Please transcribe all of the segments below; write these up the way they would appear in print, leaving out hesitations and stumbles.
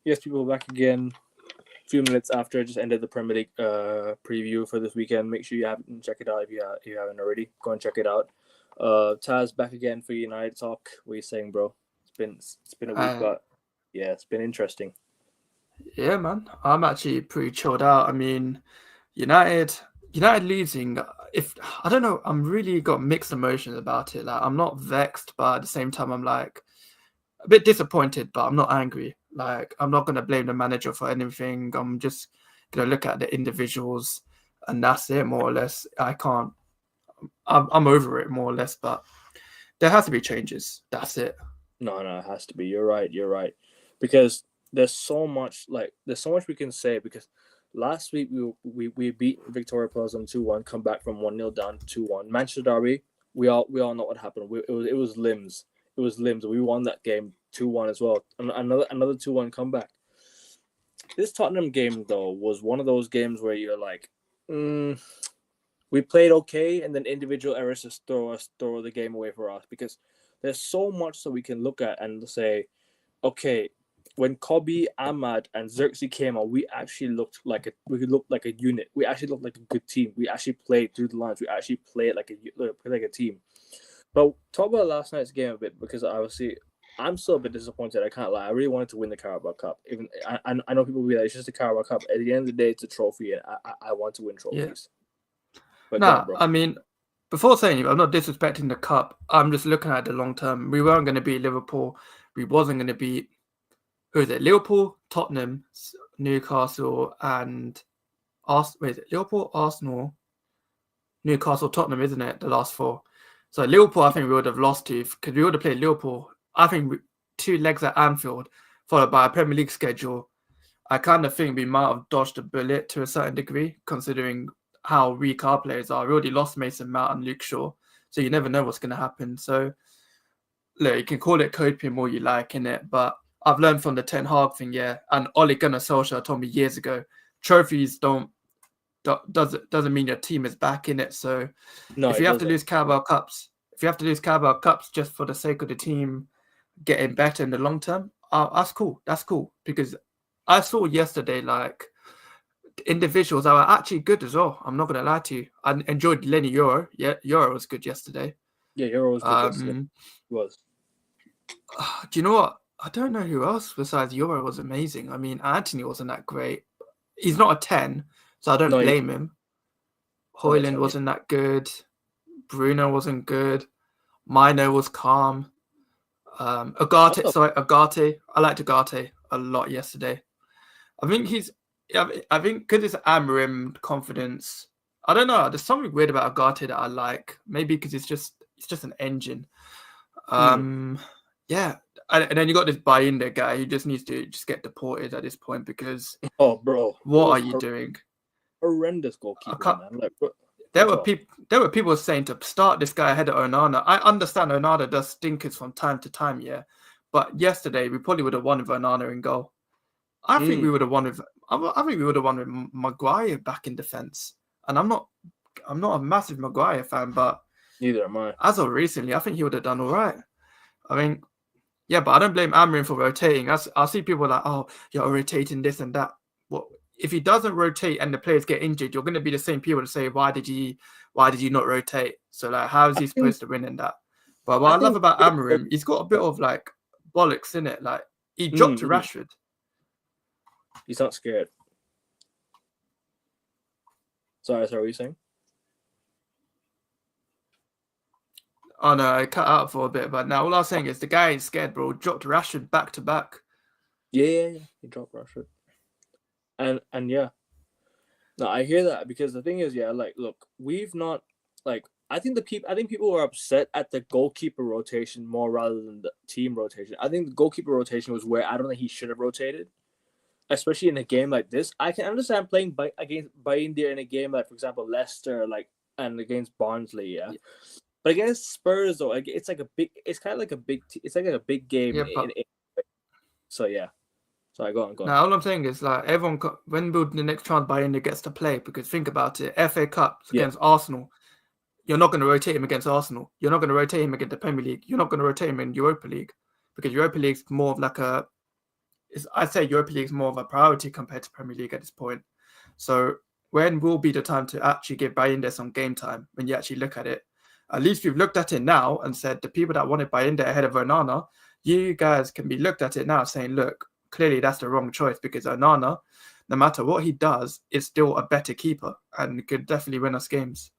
Yes, people back again. A few minutes after I just ended the Premier League preview for this weekend. Make sure you haven't check it out if you haven't already. Go and check it out. Taz back again for United talk. What are you saying, bro? It's been a week, but yeah, it's been interesting. Yeah, man. I'm actually pretty chilled out. I mean, United losing. If I don't know, I'm really got mixed emotions about it. Like, I'm not vexed, but at the same time, I'm like a bit disappointed, but I'm not angry. Like, I'm not gonna blame the manager for anything. I'm just gonna look at the individuals, and that's it, more or less. I can't. I'm over it, more or less. But there has to be changes. That's it. No, it has to be. You're right. You're right. Because there's so much we can say. Because last week we beat Victoria Plaza 2-1, come back from 1-0 down to 2-1. Manchester Derby, we all know what happened. It was limbs. It was limbs. We won that game 2-1 as well. Another 2-1 comeback. This Tottenham game though was one of those games where you're like, we played okay, and then individual errors just throw the game away for us, because there's so much that we can look at and say, okay, when Kobe, Ahmad, and Xerxes came on, we actually looked like a unit. We actually looked like a good team. We actually played through the lines. We actually played like a team. But talk about last night's game a bit, because obviously I'm still a bit disappointed. I can't lie. I really wanted to win the Carabao Cup. Even I know people will be like, it's just the Carabao Cup. At the end of the day, it's a trophy, and I want to win trophies. Yeah. But Nah, bro. I mean, before saying it, I'm not disrespecting the cup. I'm just looking at the long term. We weren't going to beat Liverpool. We wasn't going to beat, who is it? Liverpool, Tottenham, Newcastle, and Arsenal. Wait, is it Liverpool, Arsenal, Newcastle, Tottenham, isn't it? The last four. So Liverpool, I think we would have lost to, because we would have played Liverpool. I think 2 legs at Anfield, followed by a Premier League schedule. I kind of think we might have dodged a bullet to a certain degree, considering how weak our players are. We already lost Mason Mount and Luke Shaw, so you never know what's going to happen. So, look, you can call it copium all you like, innit? But I've learned from the Ten Hag thing, yeah. And Ole Gunnar Solskjaer told me years ago, trophies doesn't mean your team is back in it. So, No, if you have to lose Carabao Cups, just for the sake of the team getting better in the long term, that's cool. That's cool, because I saw yesterday, like, individuals that were actually good as well. I'm not going to lie to you. I enjoyed Lenny Euro. Yeah, Euro was good yesterday. Yeah, Euro was good yesterday. It was. Do you know what? I don't know who else besides Euro was amazing. I mean, Anthony wasn't that great. He's not a 10, so I don't blame him. Højlund wasn't that good. Bruno wasn't good. Mino was calm. Agate. I liked Agate a lot yesterday. I think because it's Amorim confidence. I don't know. There's something weird about Agate that I like. Maybe because it's just an engine. Yeah. And then you got this Bayinda guy who just needs to just get deported at this point, because bro, what are you doing? Horrendous goalkeeper, man. Like, bro, there were people saying to start this guy ahead of Onana. I understand Onana does stinkers from time to time, yeah. But yesterday we probably would have won with Onana in goal. I think we would have won with Maguire back in defence. And I'm not a massive Maguire fan, but neither am I. As of recently, I think he would have done all right. I mean, yeah, but I don't blame Amorim for rotating. I see people like, oh, you're rotating this and that. Well, if he doesn't rotate and the players get injured, you're going to be the same people to say, why did you not rotate? So, like, how is he supposed to win in that? But what I love about Amorim, he's got a bit of like bollocks in it. Like, he dropped to Rashford. He's not scared. Sorry, what were you saying? Oh no, I cut out for a bit, but now all I was saying is the guy is scared, bro. Dropped Rashford back to back. Yeah, he dropped Rashford. And yeah. No, I hear that, because the thing is, yeah, like, look, we've not, like, I think people were upset at the goalkeeper rotation more rather than the team rotation. I think the goalkeeper rotation was where I don't think he should have rotated, especially in a game like this. I can understand playing against Bayindir in a game like, for example, Leicester, like, and against Barnsley, yeah. But against Spurs, though, it's like a big. It's kind of like a big. It's like a big game. Yeah, so yeah. Sorry, go on. Now all I'm saying is, like, everyone, when will the next chance Bayindir gets to play? Because think about it, FA Cup against Arsenal, you're not going to rotate him against Arsenal. You're not going to rotate him against the Premier League. You're not going to rotate him in Europa League, because Europa League's more of like a I'd say Europa League is more of a priority compared to Premier League at this point. So when will be the time to actually give Bayindir some game time when you actually look at it? At least we've looked at it now and said the people that wanted Bayindir ahead of Onana, you guys can be looked at it now saying, look, clearly that's the wrong choice because Onana, no matter what he does, is still a better keeper and could definitely win us games.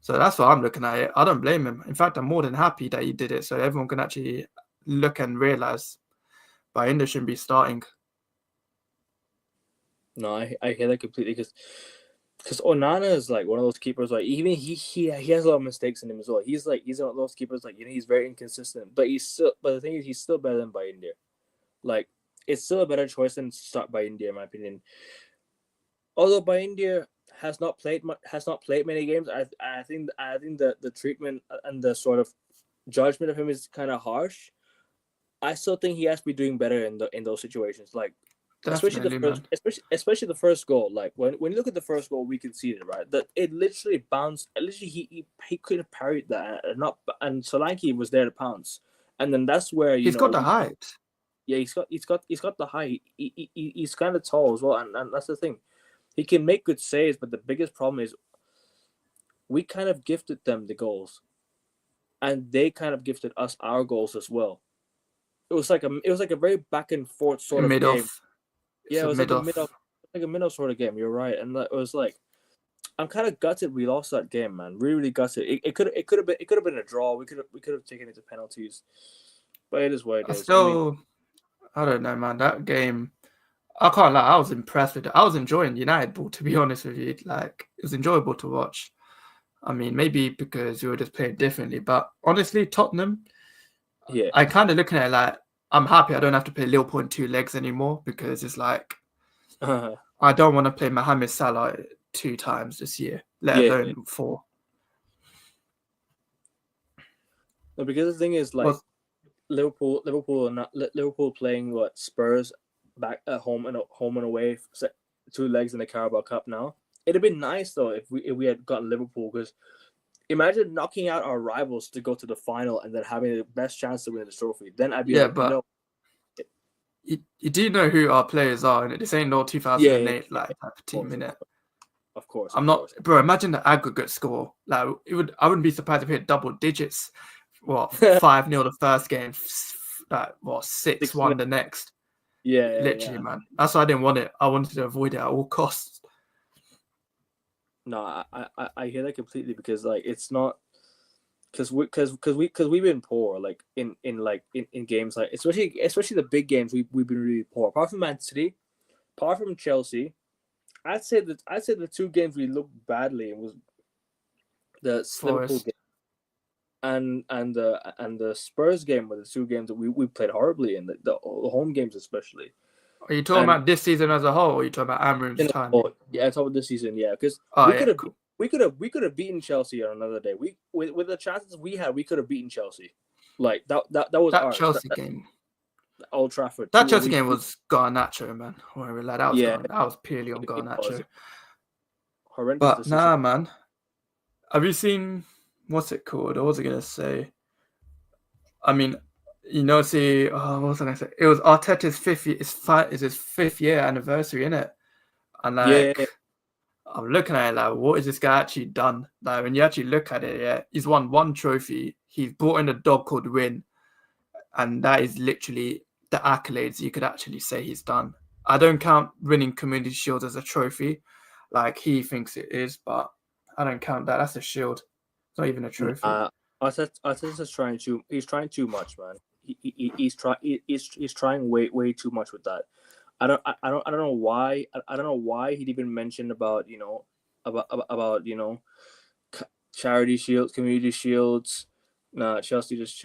So that's what I'm looking at it. I don't blame him. In fact, I'm more than happy that he did it so everyone can actually look and realize Bayindir shouldn't be starting. No, I hear that completely because Onana is like one of those keepers. Like even he has a lot of mistakes in him as well. He's one of those keepers like he's very inconsistent, but the thing is he's still better than Bayindir. Like it's still a better choice than to start Bayindir in my opinion. Although Bayindir has not played many games, I think the treatment and the sort of judgment of him is kind of harsh. I still think he has to be doing better in those situations. Like especially the first goal. Like when you look at the first goal we conceded, right? That it literally bounced. Literally he could have parried that and Solanke was there to pounce. And then that's where he's got the height. Yeah, he's got the height. He's kind of tall as well, and that's the thing. He can make good saves, but the biggest problem is we kind of gifted them the goals, and they kind of gifted us our goals as well. It was like a very back and forth sort of game. Yeah, it was like a middle sort of game. You're right, and it was like I'm kind of gutted we lost that game, man. Really gutted. It could have been a draw. We could have taken it to penalties, but it is what it is. I don't know, man. That game, I can't lie. I was impressed with it. I was enjoying United ball, to be honest with you. Like it was enjoyable to watch. I mean, maybe because we were just playing differently, but honestly, Tottenham. Yeah, I kind of looking at it like I'm happy I don't have to play Liverpool in 2 legs anymore because it's like I don't want to play Mohamed Salah 2 times this year, let alone 4. No, because the thing is like Liverpool playing Spurs back at home and away 2 legs in the Carabao Cup now. It'd have been nice though if we had gotten Liverpool because imagine knocking out our rivals to go to the final and then having the best chance to win the trophy. Then I'd be but you do know who our players are, and this ain't no 2008 type of team, innit? Of course. Bro. Imagine the aggregate score. Like I wouldn't be surprised if we hit double digits. 5-0 the first game, 6-1 the next. Yeah, literally, man. That's why I didn't want it. I wanted to avoid it at all costs. No, I hear that completely because like it's not because we've been poor like in games like especially the big games we've been really poor. Apart from Man City, apart from Chelsea, I'd say the 2 games we looked badly was the Liverpool game and the Spurs game were the 2 games that we played horribly in the home games especially. Are you talking about this season as a whole, or are you talking about Amram's time? Yeah, I'm talking about this season. Yeah, because we could have beaten Chelsea on another day. With the chances we had, we could have beaten Chelsea. Like that was that ours. Chelsea game. Old Trafford. That Chelsea game was Garnacho, man. That was purely on Garnacho. Horrendous. But decision. Man. Have you seen what's it called? What was I gonna say? I mean, what was I gonna say? It was Arteta's 5th year anniversary, innit? And I'm looking at it like, what has this guy actually done? Like when you actually look at it, he's won 1 trophy. He's brought in a dog called Win, and that is literally the accolades you could actually say he's done. I don't count winning Community Shield as a trophy, like he thinks it is, but I don't count that. That's a shield. It's not even a trophy. Arteta's trying too. He's trying too much, man. He's trying way too much with that. I don't know why. I don't know why he'd even mentioned about charity shields, community shields. Nah, Chelsea just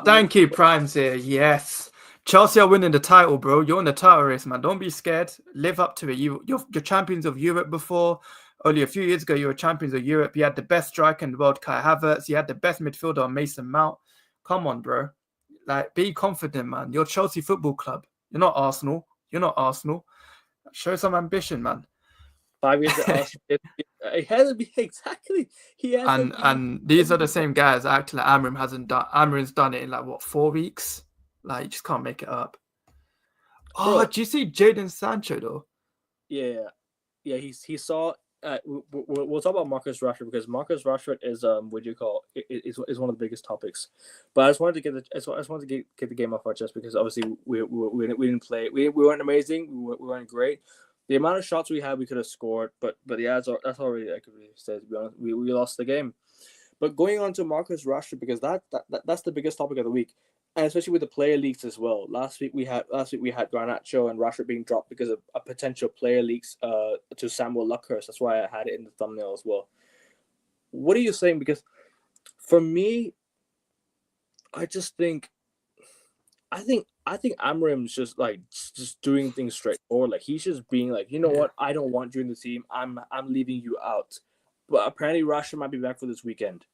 thank you, Prime's here. Yes, Chelsea are winning the title, bro. You're in the title race, man. Don't be scared. Live up to it. You're champions of Europe before. Only a few years ago, you were champions of Europe. You had the best striker in the world, Kai Havertz. You had the best midfielder, Mason Mount. Come on, bro. Like, be confident, man. You're Chelsea Football Club. You're not Arsenal. Show some ambition, man. 5 years at Arsenal. It has to be exactly. And these are the same guys acting like Amram hasn't done. Amram's done it in 4 weeks. Like, you just can't make it up. Oh, bro. do you see Jadon Sancho though? Yeah. He saw. We'll talk about Marcus Rashford because Marcus Rashford is what do you call is one of the biggest topics. But I just wanted to I just wanted to get the game off our chest because obviously we didn't play, we weren't amazing, we weren't great. The amount of shots we had, we could have scored, but yeah, that's all really I could really say, to be honest. We lost the game. But going on to Marcus Rashford, because that's the biggest topic of the week, and especially with the player leaks as well. Last week we had Garnacho and Rashford being dropped because of a potential player leaks to Samuel Luckhurst. That's why I had it in the thumbnail as well. What are you saying? Because for me, I just think Amrim's just doing things straightforward. Like he's just being like, you know Yeah. what, I don't want you in the team. I'm leaving you out. But apparently Rashford might be back for this weekend.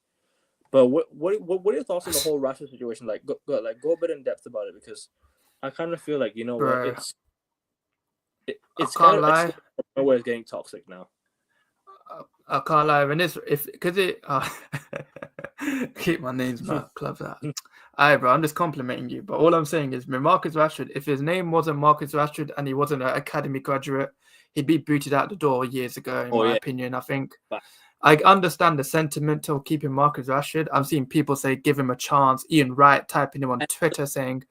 But what are your thoughts on the whole Rashford situation? Like go a bit in depth about it because I kind of feel like, you know what, Bro, I it's kind can't of lie. nowhere it's getting toxic now. I can't lie. When it's if because it keep my names back, club that. Alright, bro, I'm just complimenting you. But all I'm saying is, Marcus Rashford, if his name wasn't Marcus Rashford and he wasn't an academy graduate, he'd be booted out the door years ago, in my opinion. I think But I understand the sentiment of keeping Marcus Rashford. I'm seeing people say give him a chance. Ian Wright typing him on Twitter saying,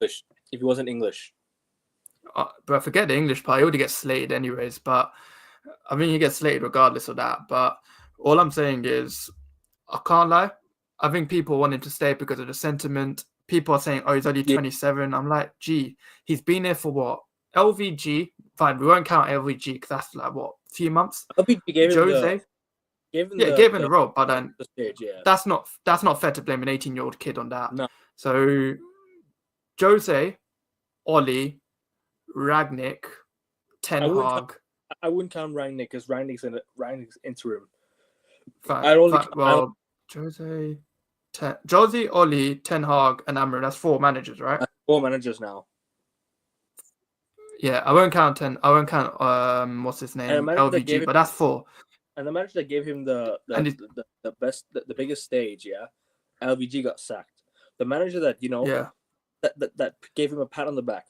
English, if he wasn't English. bro, forget the English part. He already gets slated anyways. But I mean, he gets slated regardless of that. But all I'm saying is, I can't lie. I think people want him to stay because of the sentiment. People are saying, oh, he's only 27. I'm like, gee, he's been there for what? LVG, fine, we won't count LVG because that's like what, a few months? LVG gave him Jose, gave him gave him the role, but then the stage, yeah. that's not fair to blame an 18-year-old kid on that. No. So Jose, Ollie, Ragnick, Ten Hag. I wouldn't count Rangnick because Rangnick's interim. Jose, Ollie, Ten Hag, and Amrin. That's 4 managers, right? 4 managers now. Yeah, I won't count what's his name? LVG, but that's 4. And the manager that gave him the biggest stage, yeah, LVG got sacked. The manager that, you know, that gave him a pat on the back,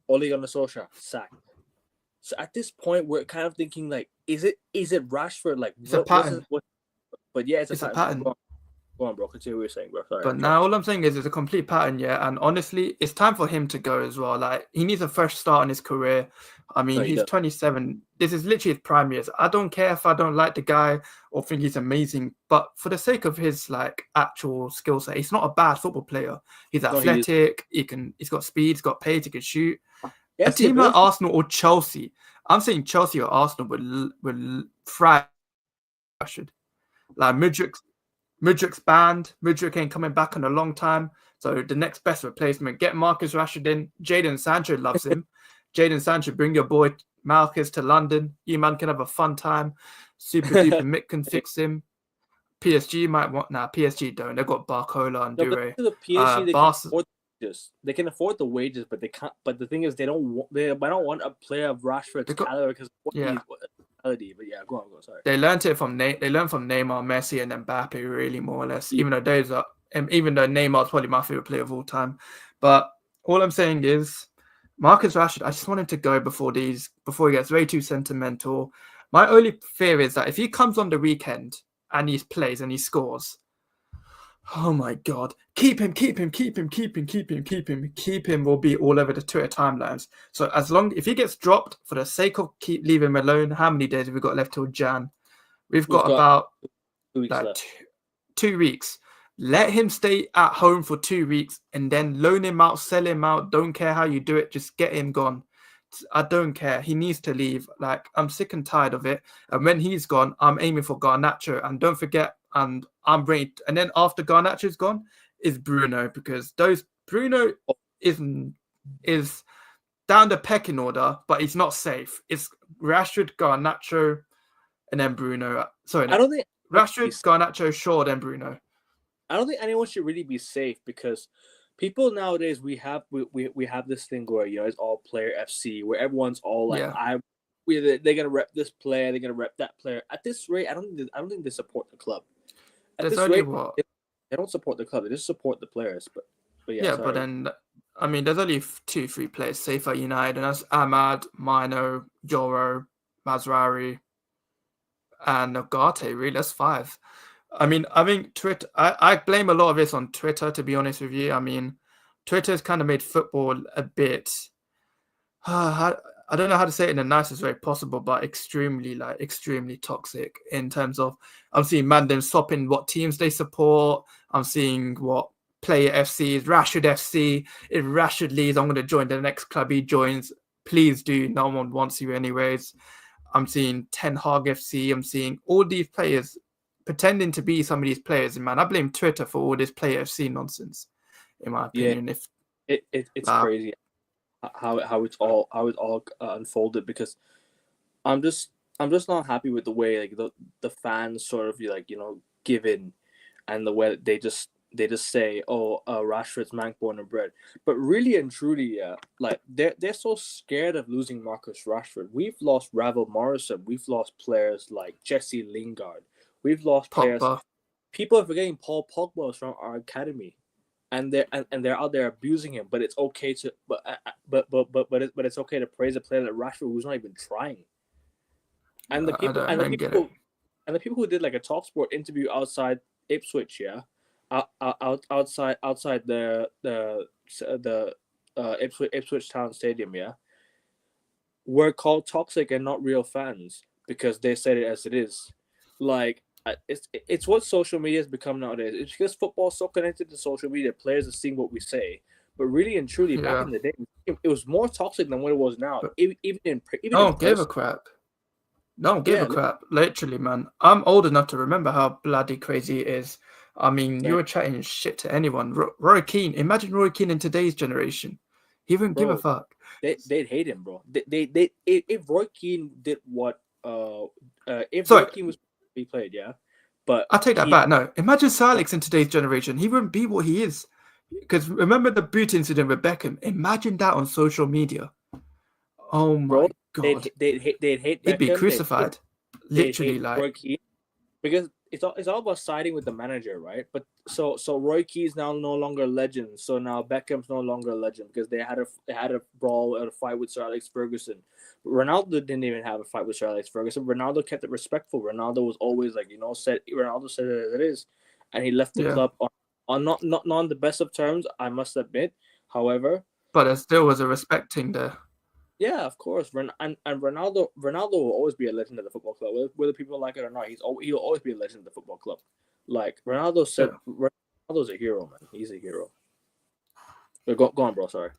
Ole Gunnar Solskjaer, sacked. So at this point, we're kind of thinking like, is it Rashford? Like, it's a pattern. But yeah, it's a pattern. Go on, bro. Continue what you're saying, bro. Sorry. But now all I'm saying is it's a complete pattern, yeah. And honestly, it's time for him to go as well. Like, he needs a fresh start in his career. I mean, he's 27. This is literally his prime years. I don't care if I don't like the guy or think he's amazing, but for the sake of his like actual skill set, he's not a bad football player. He's athletic. He's got speed. He's got pace. He can shoot. A team like Arsenal or Chelsea, I'm saying Chelsea or Arsenal will thrive. Like Mudryk's banned. Mudryk ain't coming back in a long time. So the next best replacement, get Marcus Rashford in. Jadon Sancho loves him. Jadon Sancho, bring your boy Marcus to London. You man can have a fun time. Super duper Mick can fix him. PSG might want PSG don't. They've got Barcola and Dure. The PSG, they can afford the wages, but they can't. But the thing is, they might not want a player of Rashford's caliber because But yeah, go on. Sorry. They learned from Neymar, Messi, and Mbappe, really, more or less. Even though Neymar's probably my favorite player of all time. But all I'm saying is, Marcus Rashford, I just want him to go before he gets way too sentimental. My only fear is that if he comes on the weekend and he plays and he scores, oh my God, keep him will be all over the Twitter timelines. So if he gets dropped, for the sake of leave him alone, how many days have we got left till Jan? We've got about 2 weeks left. 2 weeks. Let him stay at home for 2 weeks and then loan him out, sell him out. Don't care how you do it. Just get him gone. I don't care. He needs to leave. Like, I'm sick and tired of it. And when he's gone, I'm aiming for Garnacho. And don't forget, and I'm ready. And then after Garnacho's gone, is Bruno, because Bruno is down the pecking order, but he's not safe. It's Rashford, Garnacho, and then Bruno. Sorry, I don't think Rashford, Garnacho, Shaw, then Bruno. I don't think anyone should really be safe because people nowadays we have this thing where, you know, it's all player FC where everyone's all like, they're gonna rep this player, they're gonna rep that player. At this rate, I don't think they support the club. At this rate, they don't support the club; they just support the players. But yeah, but then I mean, there's only 2-3 players safe at United, and that's Ahmad, Mino, Joro, Mazrari, and Nogate. Really, that's 5. I mean, I think Twitter. I blame a lot of this on Twitter, to be honest with you. I mean, Twitter's kind of made football a bit. I don't know how to say it in the nicest way possible, but extremely toxic in terms of I'm seeing Mandem swapping what teams they support. I'm seeing what player FCs, Rashford FC. If Rashford leaves, I'm going to join the next club he joins. Please do. No one wants you anyways. I'm seeing Ten Hag FC. I'm seeing all these players pretending to be some of these players. And man, I blame Twitter for all this player FC nonsense, in my Yeah, opinion. If it's crazy how it's all unfolded, because I'm just not happy with the way like the fans sort of give in, and the way that they just say, oh, Rashford's mank born and bred. But really and truly, yeah, like they're so scared of losing Marcus Rashford. We've lost Ravel Morrison. We've lost players like Jesse Lingard. We've lost players. Pogba. People are forgetting Paul Pogba was from our academy, and they're out there abusing him. But it's okay to it's okay to praise a player like Rashford who's not even trying. And the people I don't get it. and the people who did like a TalkSport interview outside Ipswich, yeah, outside the Ipswich Town Stadium, yeah, were called toxic and not real fans because they said it as it is. Like it's what social media has become nowadays. It's because football's so connected to social media. Players are seeing what we say, but really and truly, back in the day, it was more toxic than what it was now. Even no one gave a crap. No one gave a crap. Literally, man. I'm old enough to remember how bloody crazy it is. I mean, you were chatting shit to anyone. Roy Keane. Imagine Roy Keane in today's generation. He wouldn't give a fuck. They'd hate him, bro. If Roy Keane did what Roy Keane was he played, yeah. But I'll take that back. No, imagine Sir Alex in today's generation. He wouldn't be what he is. Because remember the boot incident with Beckham? Imagine that on social media. Oh my god. They'd hate Beckham. He'd be crucified. Literally, like Roy Keane, because it's all about siding with the manager, right? But so Roy Keane's now no longer a legend. So now Beckham's no longer a legend because they had a brawl and a fight with Sir Alex Ferguson. Ronaldo didn't even have a fight with Sir Alex Ferguson. Ronaldo kept it respectful. Ronaldo was always Ronaldo said it as it is, and he left the club on not on the best of terms, I must admit. However, but there still was a respecting there. Yeah, of course. And Ronaldo will always be a legend at the football club, whether people like it or not. He'll always be a legend at the football club. Like Ronaldo said, Ronaldo's a hero, man. He's a hero. But go on, bro. Sorry.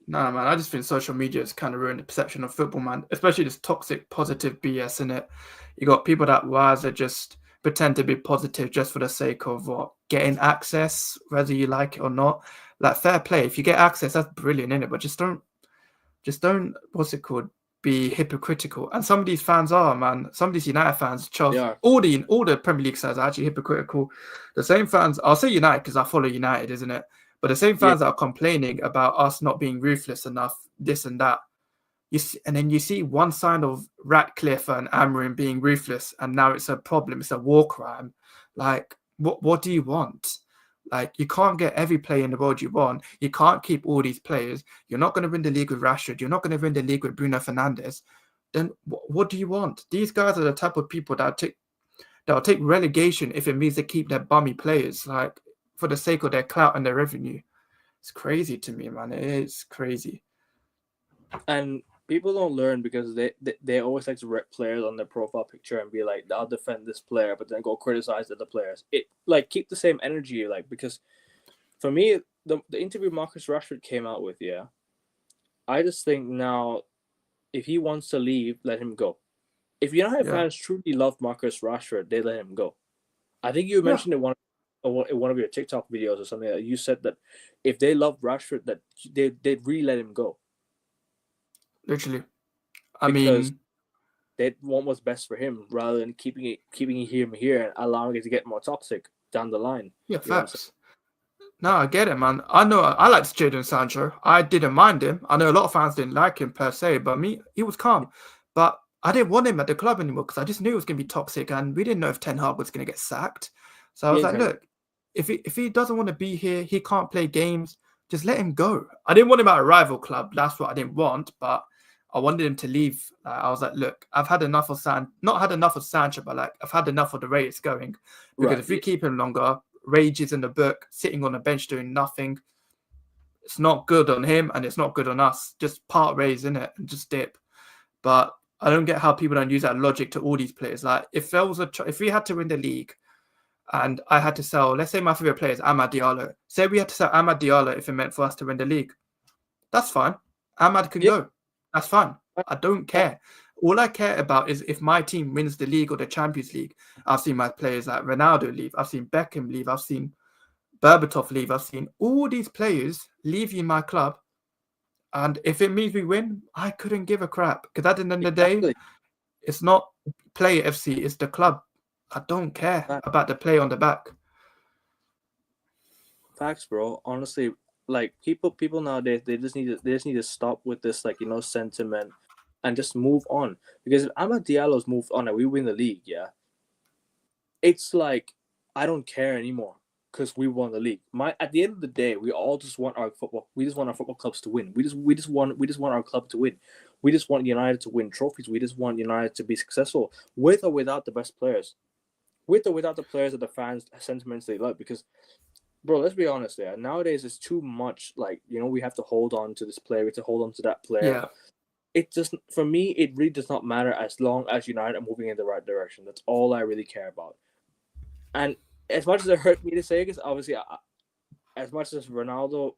Nah, man. I just think social media has kind of ruined the perception of football, man. Especially this toxic, positive BS in it. You got people that rather just pretend to be positive just for the sake of getting access, whether you like it or not. Like fair play. If you get access, that's brilliant, innit? But just don't be hypocritical. And some of these fans are, man. Some of these United fans, all the Premier League fans are actually hypocritical. The same fans, I'll say United because I follow United, isn't it? But the same fans that are complaining about us not being ruthless enough, this and that. And then you see one sign of Ratcliffe and Amorim being ruthless, and now it's a problem. It's a war crime. Like, what do you want? Like, you can't get every player in the world you want. You can't keep all these players. You're not going to win the league with Rashford. You're not going to win the league with Bruno Fernandes. Then what do you want? These guys are the type of people that'll take relegation if it means they keep their bummy players, like, for the sake of their clout and their revenue. It's crazy to me, man. It is crazy. And people don't learn because they always like to rep players on their profile picture and be like, I'll defend this player, but then go criticize the other players. It keep the same energy, because for me, the interview Marcus Rashford came out with, I just think now, if he wants to leave, let him go. If United fans truly love Marcus Rashford, they let him go. I think you mentioned it in one of your TikTok videos or something. That you said that if they love Rashford, that they'd really let him go. Literally, because they want what's best for him rather than keeping him here and allowing it to get more toxic down the line. Yeah, facts. No, I get it, man. I know I liked Jadon Sancho. I didn't mind him. I know a lot of fans didn't like him per se, but he was calm. But I didn't want him at the club anymore because I just knew it was going to be toxic, and we didn't know if Ten Hag was going to get sacked. So I was like, look, if he doesn't want to be here, he can't play games. just let him go. I didn't want him at a rival club. That's what I didn't want, but I wanted him to leave. I was like, look, I've had enough of not had enough of Sancho, but like I've had enough of the way it's going. Because Right. if we keep him longer, Rage is in the book, sitting on the bench doing nothing. It's not good on him and it's not good on us. Just part ways in it and just dip. But I don't get how people don't use that logic to all these players. Like if there was if we had to win the league and I had to sell, let's say my favorite player is Amad Diallo. Say we had to sell Amad Diallo if it meant for us to win the league. That's fine. Amad can go. That's fine. I don't care. All I care about is if my team wins the league or the Champions League. I've seen my players like Ronaldo leave. I've seen Beckham leave. I've seen Berbatov leave. I've seen all these players leaving my club. And if it means we win, I couldn't give a crap. Because at the end of the day, it's not Player FC, it's the club. I don't care about the play on the back. Facts, bro. Honestly, like people nowadays, they just need to stop with this, like, sentiment and just move on. Because if Amad Diallo's moved on and we win the league, yeah, it's like I don't care anymore because we won the league. At the end of the day, we all just want our football. We just want our football clubs to win. We just want our club to win. We just want United to win trophies. We just want United to be successful with or without the best players, with or without the players that the fans sentiments they love. Because, bro, let's be honest. Yeah, nowadays it's too much. Like, we have to hold on to this player. We have to hold on to that player. Yeah. It just, for me, it really does not matter as long as United are moving in the right direction. That's all I really care about. And as much as it hurt me to say, because obviously, as much as Ronaldo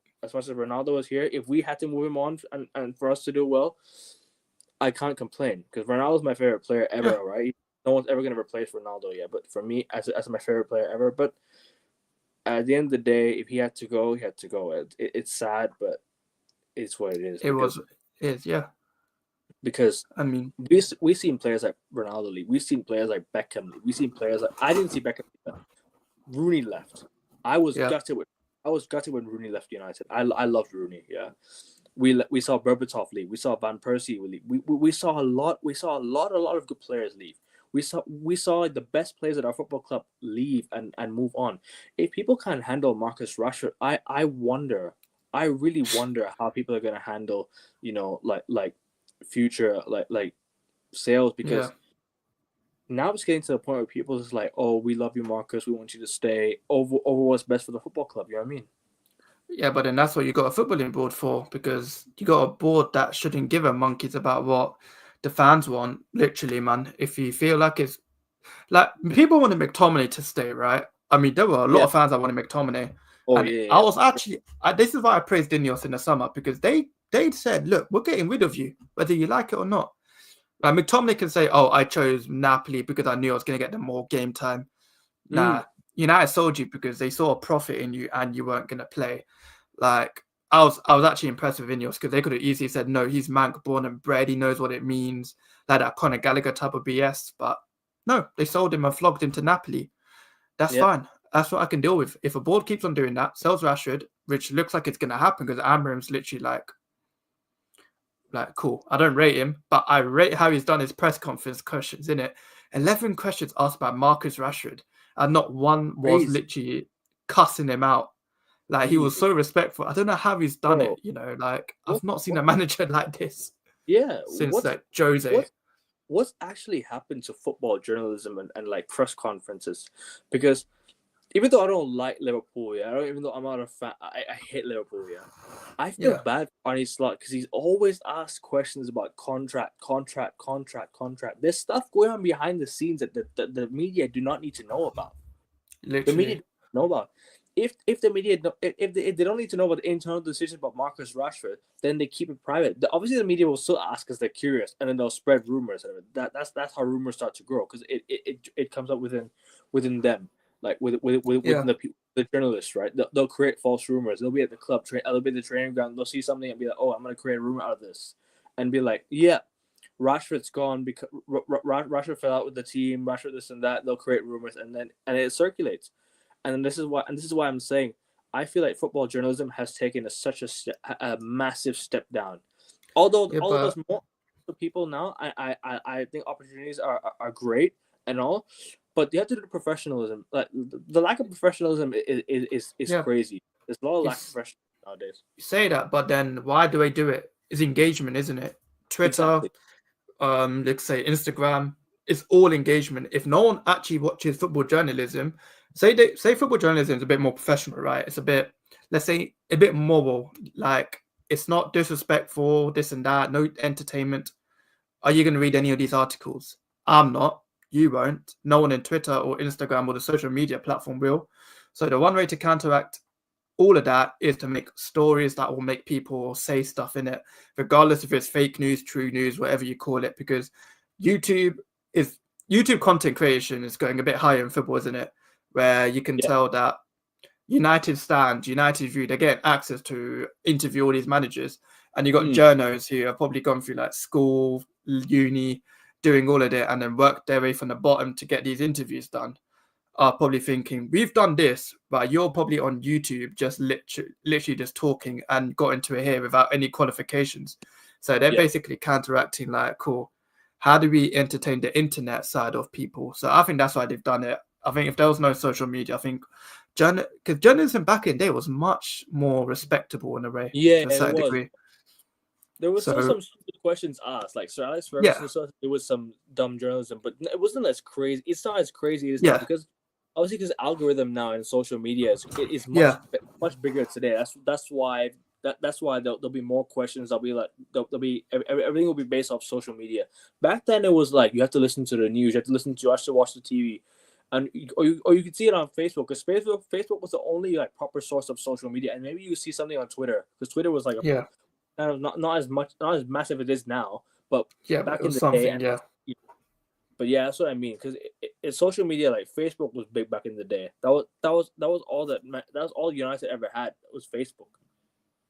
was here, if we had to move him on and for us to do well, I can't complain because Ronaldo's my favorite player ever. Right? No one's ever gonna replace Ronaldo yet. But for me, as my favorite player ever. But at the end of the day, if he had to go, he had to go. It's sad, but it's what it is. Yeah. Because I mean, we've seen players like Ronaldo leave. We've seen players like Beckham leave. We've seen players like I didn't see Beckham leave. Rooney left. I was gutted when Rooney left United. I loved Rooney. Yeah, we saw Berbatov leave. We saw Van Persie leave. We saw a lot. We saw a lot of good players leave. We saw like the best players at our football club leave and move on. If people can't handle Marcus Rashford, I wonder. I really wonder how people are gonna handle like future like sales because. Yeah. Now it's getting to the point where people just like, oh, we love you, Marcus. We want you to stay over what's best for the football club. You know what I mean? Yeah, but then that's what you got a footballing board for, because you got a board that shouldn't give a monkeys about what the fans want. Literally, man. If you feel like it's like people wanted McTominay to stay, right? I mean, there were a lot of fans that wanted McTominay. Oh, and yeah. I was actually this is why I praised Ineos in the summer, because they said, look, we're getting rid of you, whether you like it or not. Like McTominay can say, "Oh, I chose Napoli because I knew I was going to get them more game time." Nah, United sold you because they saw a profit in you and you weren't going to play. Like I was actually impressed with Ineos because they could have easily said, "No, he's Manc born and bred. He knows what it means," like that Conor Gallagher type of BS. But no, they sold him and flogged him to Napoli. That's fine. That's what I can deal with. If a board keeps on doing that, sells Rashford, which looks like it's going to happen because Amram's literally like, cool. I don't rate him, but I rate how he's done his press conference questions in it. 11 questions asked by Marcus Rashford, and not one was literally cussing him out. Like, he was so respectful. I don't know how he's done it, like, I've not seen a manager like this. Yeah. Since like Jose. What's actually happened to football journalism and like press conferences? Because even though I don't like Liverpool, even though I'm not a fan, I hate Liverpool, I feel bad for Arne Slot because he's always asked questions about contract. There's stuff going on behind the scenes that the media do not need to know about. Literally. The media don't know about. If the media if they don't need to know about the internal decisions about Marcus Rashford, then they keep it private. Obviously, the media will still ask because they're curious, and then they'll spread rumors. That's how rumors start to grow because it comes up within them. Like within the journalists, right? They'll create false rumors. They'll be at the club, they'll be at the training ground. They'll see something and be like, "Oh, I'm gonna create a rumor out of this," and be like, "Yeah, Rashford's gone because Rashford fell out with the team. Rashford this and that." They'll create rumors and it circulates. And this is why I'm saying I feel like football journalism has taken such a massive step down. Although there's more people now, I think opportunities are great and all. But you have to do the professionalism. Like the lack of professionalism is crazy. There's a lot of lack of professionalism. nowadays. You say that, but then why do they do it? It's engagement, isn't it? Twitter, Exactly. let's say Instagram, it's all engagement. If no one actually watches football journalism, say football journalism is a bit more professional, right? It's a bit, let's say, a bit moral. Like it's not disrespectful, this and that, no entertainment. Are you going to read any of these articles? I'm not. You won't. No one in Twitter or Instagram or the social media platform will. So the one way to counteract all of that is to make stories that will make people say stuff in it, regardless if it's fake news, true news, whatever you call it, because YouTube YouTube content creation is going a bit higher in football, isn't it? Where you can tell that United View, they get access to interview all these managers, and you got journos who have probably gone through like school, uni, doing all of it, and then worked their way from the bottom to get these interviews done. Are probably thinking, we've done this, but you're probably on YouTube just literally just talking and got into it here without any qualifications. So they're basically counteracting, like, cool, how do we entertain the internet side of people? So I think that's why they've done it. I think if there was no social media, I think because journalism back in the day was much more respectable in a way, Yeah, to a it certain was. degree. There was still So some stupid questions asked, like Sir Alex yeah, Ferguson. So it was some dumb journalism, but it wasn't as crazy. It's not as crazy as now yeah, because obviously because algorithm now in social media is yeah, much bigger today. That's why that's why there'll be more questions. There'll be everything will be based off social media. Back then it was like you have to listen to the news, you have to watch the TV, and or you could see it on Facebook because Facebook was the only like proper source of social media, and maybe you see something on Twitter because Twitter was like a yeah, kind of not as much, not as massive as it is now, but yeah, but it back in was the day. something, And yeah. but yeah, that's what I mean because social media, like Facebook was big back in the day. That was all that was all United ever had was Facebook,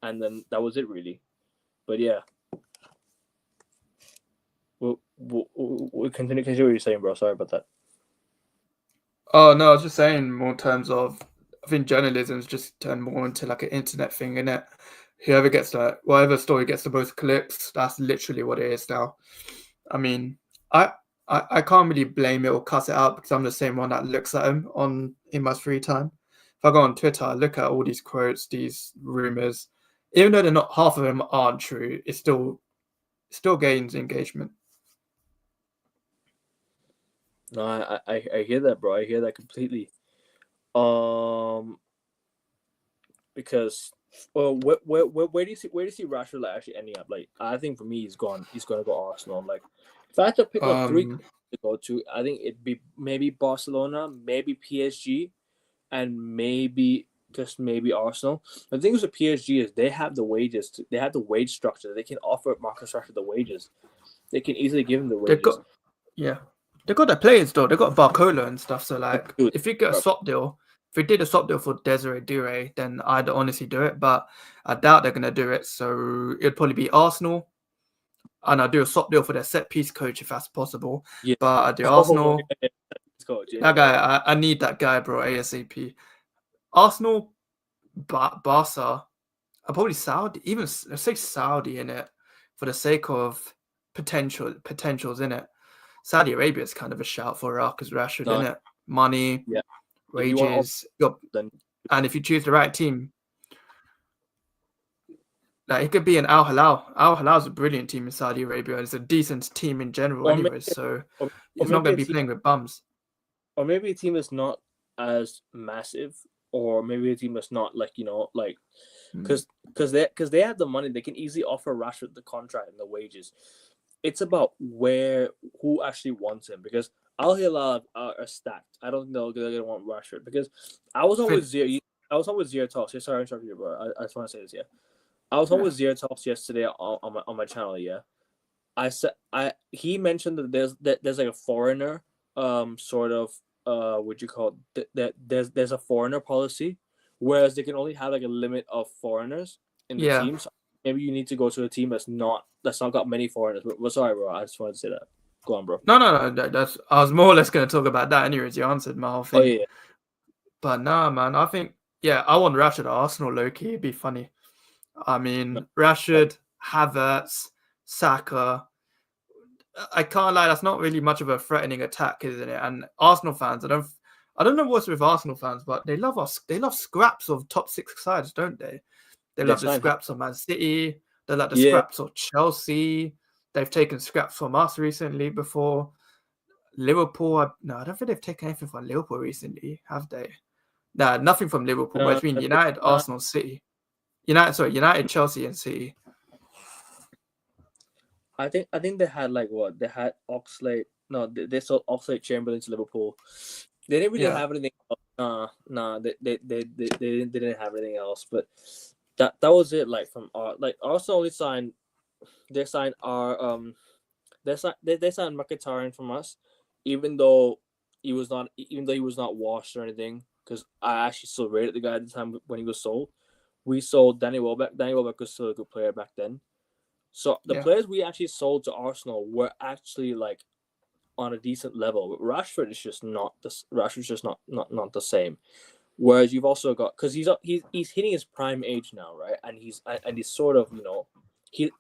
and then that was it really. But yeah, we'll continue what you're saying, bro. Sorry about that. Oh no, I was just saying more in terms of I think journalism's just turned more into like an internet thing, innit? Whoever gets that, whatever story gets the most clicks, that's literally what it is now. I mean, I I can't really blame it or cuss it out because I'm the same one that looks at them on in my free time. If I go on Twitter, I look at all these quotes, these rumors, even though they're not half of them aren't true, it still gains engagement. No, I hear that, bro. I hear that completely. Um, because well, where do you see Rashford like actually ending up? Like, I think for me, he's gone. He's gonna go Arsenal. Like, if I had to pick like three Um, clubs to go to, I think it'd be maybe Barcelona, maybe PSG, and maybe just maybe Arsenal. The thing with PSG is they have the wages. They have the wage structure. They can offer Marcus Rashford the wages. They can easily give him the they've wages. got yeah, they got their players though. They got Barcola and stuff. So like, Dude, if you get a bro, swap deal, if we did a swap deal for Desiree Dure, then I'd honestly do it. But I doubt they're gonna do it. So it'd probably be Arsenal, and I'd do a swap deal for their set piece coach if that's possible. yeah. But I do Oh, Arsenal. yeah, coach. Yeah, That yeah, guy, yeah. I need that guy, bro. ASAP. Arsenal, Barca, probably Saudi. Even let's say Saudi in it for the sake of potentials in it. Saudi Arabia is kind of a shout for Marcus Rashford, No, isn't it? Money, yeah. If you want, wages, then and if you choose the right team, like it could be an Al Hilal. Al Hilal is a brilliant team in Saudi Arabia. It's a decent team in general, or maybe, anyways. So or, or it's not maybe going a to be team, playing with bums. or maybe a team is not as massive, or maybe a team is not like like Mm. because they have the money, they can easily offer Rashford the contract and the wages. It's about who actually wants him because Al Hilal are stacked. I don't think they're gonna want Rashford because I was on with Fit, Zia. I was on with Zia Talks. Sorry, I interrupted you, bro. I just want to say this. Yeah, I was on yeah, with Zia Talks yesterday on my channel. Yeah, I said he mentioned that there's like a foreigner sort of what you call it, that there's a foreigner policy, whereas they can only have like a limit of foreigners in the yeah. team. So maybe you need to go to a team that's not got many foreigners. But sorry, bro. I just wanted to say that. Go on, bro. No. That's I was more or less going to talk about that. Anyways, you answered my whole Oh thing. yeah, But nah, man. I think I want Rashford at Arsenal. Low key, it'd be funny. I no, mean, that, Rashford, Havertz, Saka. I can't lie. That's not really much of a threatening attack, isn't it? And Arsenal fans, I don't know what's with Arsenal fans, but they love us. They love scraps of top six sides, don't they? They They love the signed. scraps of Man City. They like the Yeah. scraps of Chelsea. They've taken scraps from us recently before. Liverpool, no, I don't think they've taken anything from Liverpool recently, have they? Nah, nothing from Liverpool, but it's been United, Arsenal, City. United, Chelsea, and City. I think they had like what they had Oxlade. No, they sold Oxlade Chamberlain to Liverpool. They didn't really have anything else. Nah, they didn't have anything else. But that was it. Like from like Arsenal only signed. They signed they signed Mkhitaryan from us, even though he was not washed or anything. Because I actually still rated the guy at the time when he was sold. We sold Danny Welbeck. Danny Welbeck was still a good player back then. So the players we actually sold to Arsenal were actually like on a decent level. But Rashford is just not not the same. Whereas you've also got because he's hitting his prime age now, right? And he's sort of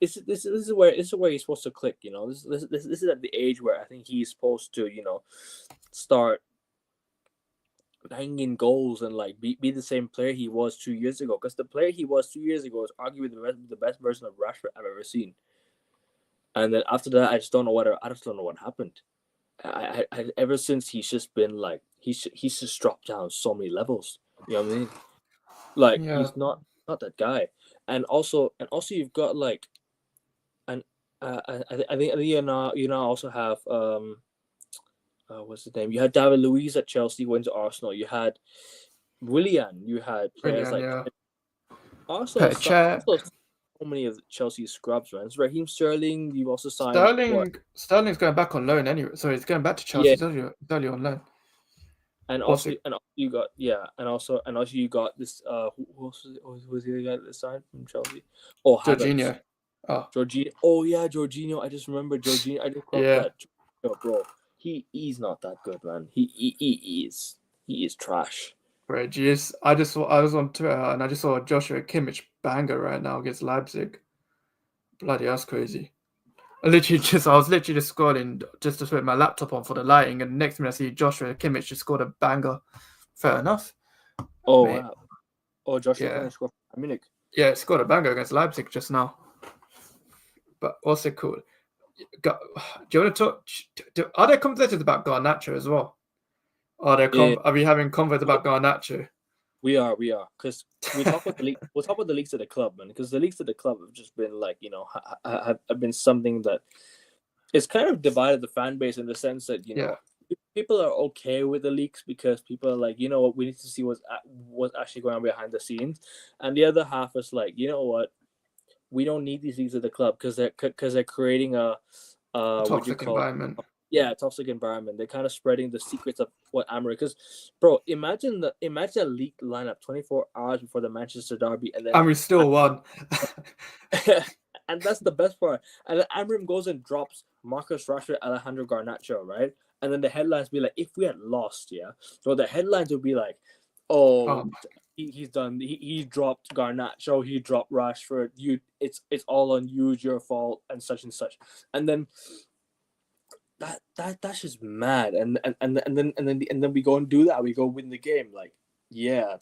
this is where he's supposed to click. This is at the age where I think he's supposed to start banging in goals and like be the same player he was 2 years ago. Because the player he was 2 years ago is arguably the best version of Rashford I've ever seen. And then after that, I just don't know what happened. I ever since he's just been like he's just dropped down so many levels. You know what I mean? Like he's not that guy. And also you've got like, and I think you now also have what's his name? You had David Luiz at Chelsea, went to Arsenal. You had Willian. You had players like Arsenal. So many of Chelsea's scrubs, man. It's Raheem Sterling. You've also signed Sterling's going back on loan anyway. Sorry, he's going back to Chelsea. Yeah. He's only on loan. And also you got you got this who was the other guy that signed from Chelsea? Oh, Jorginho. Jorginho. Oh yeah, Jorginho. I just remember Jorginho. I just clocked that. Oh, bro, he's not that good, man. He is trash. Bro, geez. I was on Twitter and I just saw a Joshua Kimmich banger right now against Leipzig. Bloody, that's crazy. I was literally just scrolling just to put my laptop on for the lighting, and the next minute I see Joshua Kimmich just scored a banger. Fair enough. Oh mate. Wow. Oh, Joshua Kimmich scored for Munich. Yeah, scored a banger against Leipzig just now. But what's it called? Do you want to talk? Are there conversations about Garnacho as well? Are we having conversations about Garnacho? We are, because we talk about the league. We'll talk about the leaks at the club, man. Because the leaks at the club have just been like, have been something that it's kind of divided the fan base in the sense that people are okay with the leaks because people are like, what, we need to see what's actually going on behind the scenes, and the other half is like, what, we don't need these leaks at the club because they're creating a toxic environment. Yeah, toxic environment. They're kind of spreading the secrets of what Amorim. Because, bro, imagine a leaked lineup 24 hours before the Manchester derby, and then we still won. And that's the best part. And then Amorim goes and drops Marcus Rashford, Alejandro Garnacho, right? And then the headlines be like, if we had lost, so the headlines would be like, he's done. He dropped Garnacho. He dropped Rashford. It's all on you. It's your fault, and such. And then. That's just mad, and then we go and do that. We go win the game, like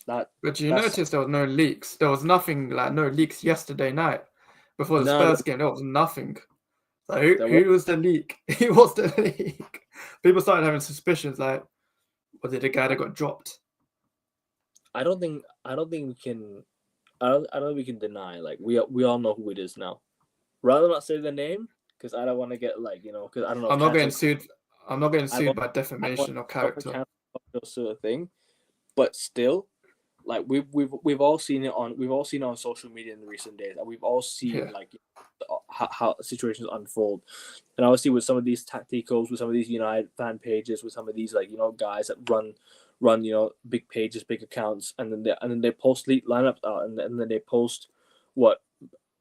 that. But you notice there was no leaks. There was nothing like no leaks yesterday night before the Spurs game. There was nothing. So who was the leak? Who was the leak? People started having suspicions. Like, was it the guy that got dropped? I don't think we can. I don't think we can deny. Like we all know who it is now. Rather not say the name. Because I don't want to get because I don't know. I'm not getting sued. I'm not getting sued by defamation of character. Sort of thing, but still, like we've all seen it on social media in the recent days, and we've all seen how situations unfold, and obviously with some of these tacticals, with some of these United fan pages, with some of these guys that run big pages, big accounts, and then they post lineups out, and then they post what.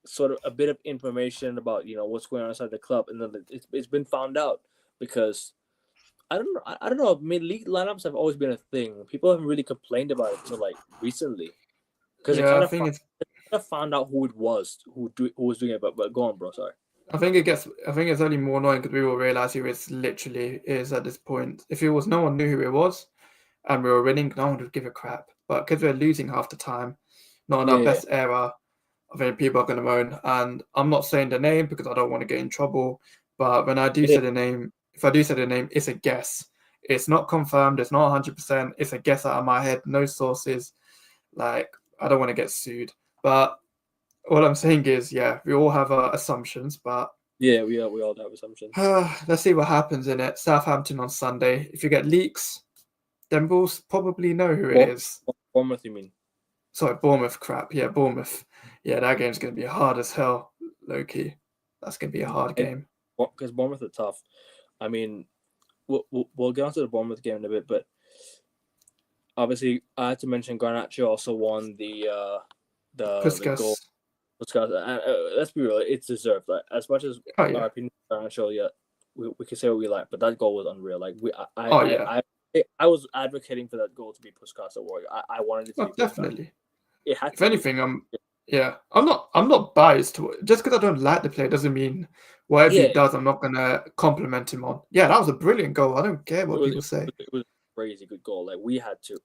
Sort of a bit of information about what's going on inside the club, and then it's been found out because I don't know. I mean, league lineups have always been a thing. People haven't really complained about it until like recently because they found out who it was who was doing it. But go on, bro. Sorry. I think it's only more annoying because we will realize who it literally is at this point. If it was no one knew who it was, and we were winning, no one would give a crap. But because we're losing half the time, not in our best era. I think people are going to moan. And I'm not saying the name because I don't want to get in trouble. But when I do say the name, if I do say the name, it's a guess. It's not confirmed. It's not 100%. It's a guess out of my head. No sources. Like, I don't want to get sued. But all I'm saying is, yeah, we all have our assumptions. But Yeah, we all have assumptions. let's see what happens in it. Southampton on Sunday. If you get leaks, then we'll probably know who it is. Bournemouth, you mean? Sorry, Bournemouth crap. Yeah, Bournemouth. Yeah, that game's going to be hard as hell, low-key. That's going to be a hard game. Because Bournemouth are tough. I mean, we'll get onto the Bournemouth game in a bit, but obviously I had to mention Garnacho also won the goal. Puskas. Let's be real, it's deserved. Like, as much as our opinion on Garnacho, yeah, we can say what we like, but that goal was unreal. Like I was advocating for that goal to be Puskas award. I wanted it to be definitely. It had if anything, I'm not biased to it. Just because I don't like the player doesn't mean whatever he does, I'm not gonna compliment him on. Yeah, that was a brilliant goal. I don't care what people say. It was a crazy good goal. Like we had to.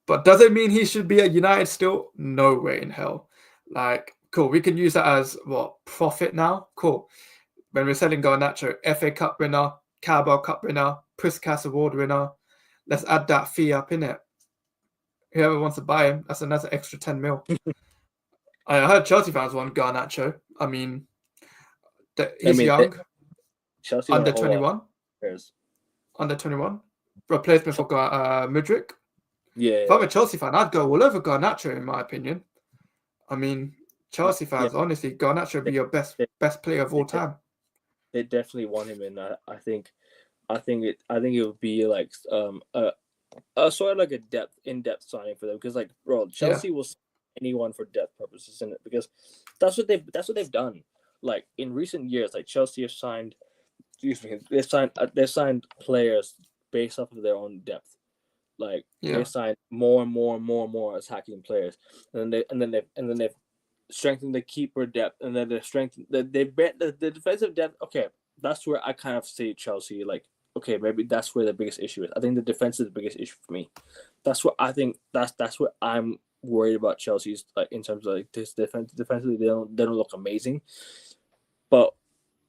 But does it mean he should be at United still? No way in hell. Like, cool. We can use that as profit now. Cool. When we're selling Garnacho, FA Cup winner, Carabao Cup winner, Puskas Award winner, let's add that fee up in it. Whoever wants to buy him, that's another extra 10 mil. I heard Chelsea fans want Garnacho. I mean, he's young. Chelsea under 21. Under 21. Replacement for Mudryk. Yeah. If I'm a Chelsea fan, I'd go all over Garnacho, in my opinion. I mean, Chelsea fans, honestly, Garnacho would be your best player of all time. They definitely want him in. I think it would be like a sort of like a in-depth signing for them, because like, bro, Chelsea will sign anyone for depth purposes in it, because that's what they've done. Like in recent years, like Chelsea have signed, they signed players based off of their own depth. Like they signed more and more attacking players, and then they've strengthened the keeper depth, and then they've strengthened the defensive depth. Okay, that's where I kind of see Chelsea like. Okay, maybe that's where the biggest issue is. I think the defense is the biggest issue for me. That's what I think. That's what I'm worried about Chelsea's, like, in terms of like this defense. Defensively, they don't look amazing. But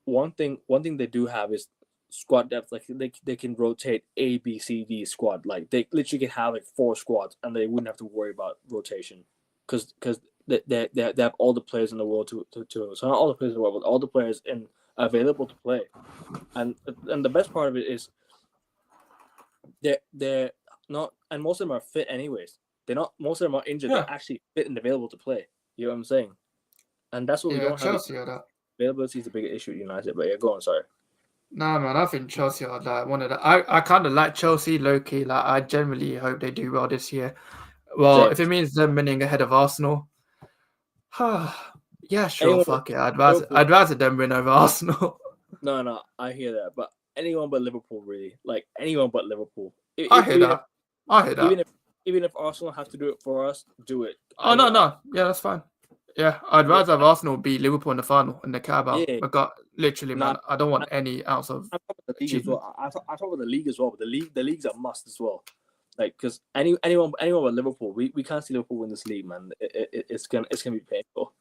one thing they do have is squad depth. Like they can rotate A, B, C, D squad. Like they literally can have like 4 squads, and they wouldn't have to worry about rotation, because they have all the players in the world to so not all the players in the world, but all the players available to play. And the best part of it is they're not, and most of them are fit anyways. Most of them are injured. They're actually fit and available to play. You know what I'm saying? And that's what we don't Chelsea have. Are that. Availability is the bigger issue at United. But yeah, go on. Sorry. Nah, man, I think Chelsea are like one of the. I kind of like Chelsea low key. Like I generally hope they do well this year. Well, if it means them winning ahead of Arsenal, yeah, sure, fuck it. I'd rather them win over Arsenal. No, I hear that, but anyone but Liverpool, really. Like anyone but Liverpool. I hear that. Even if Arsenal have to do it for us, do it. Oh no, yeah, that's fine. Yeah, I'd rather have Arsenal beat Liverpool in the final in the Carabao. Yeah. Literally, man, I don't want any ounce of. I talk about the league as well. I talk about the league as well, but the league's a must as well. Like, because anyone but Liverpool, we can't see Liverpool win this league, man. It's gonna be painful.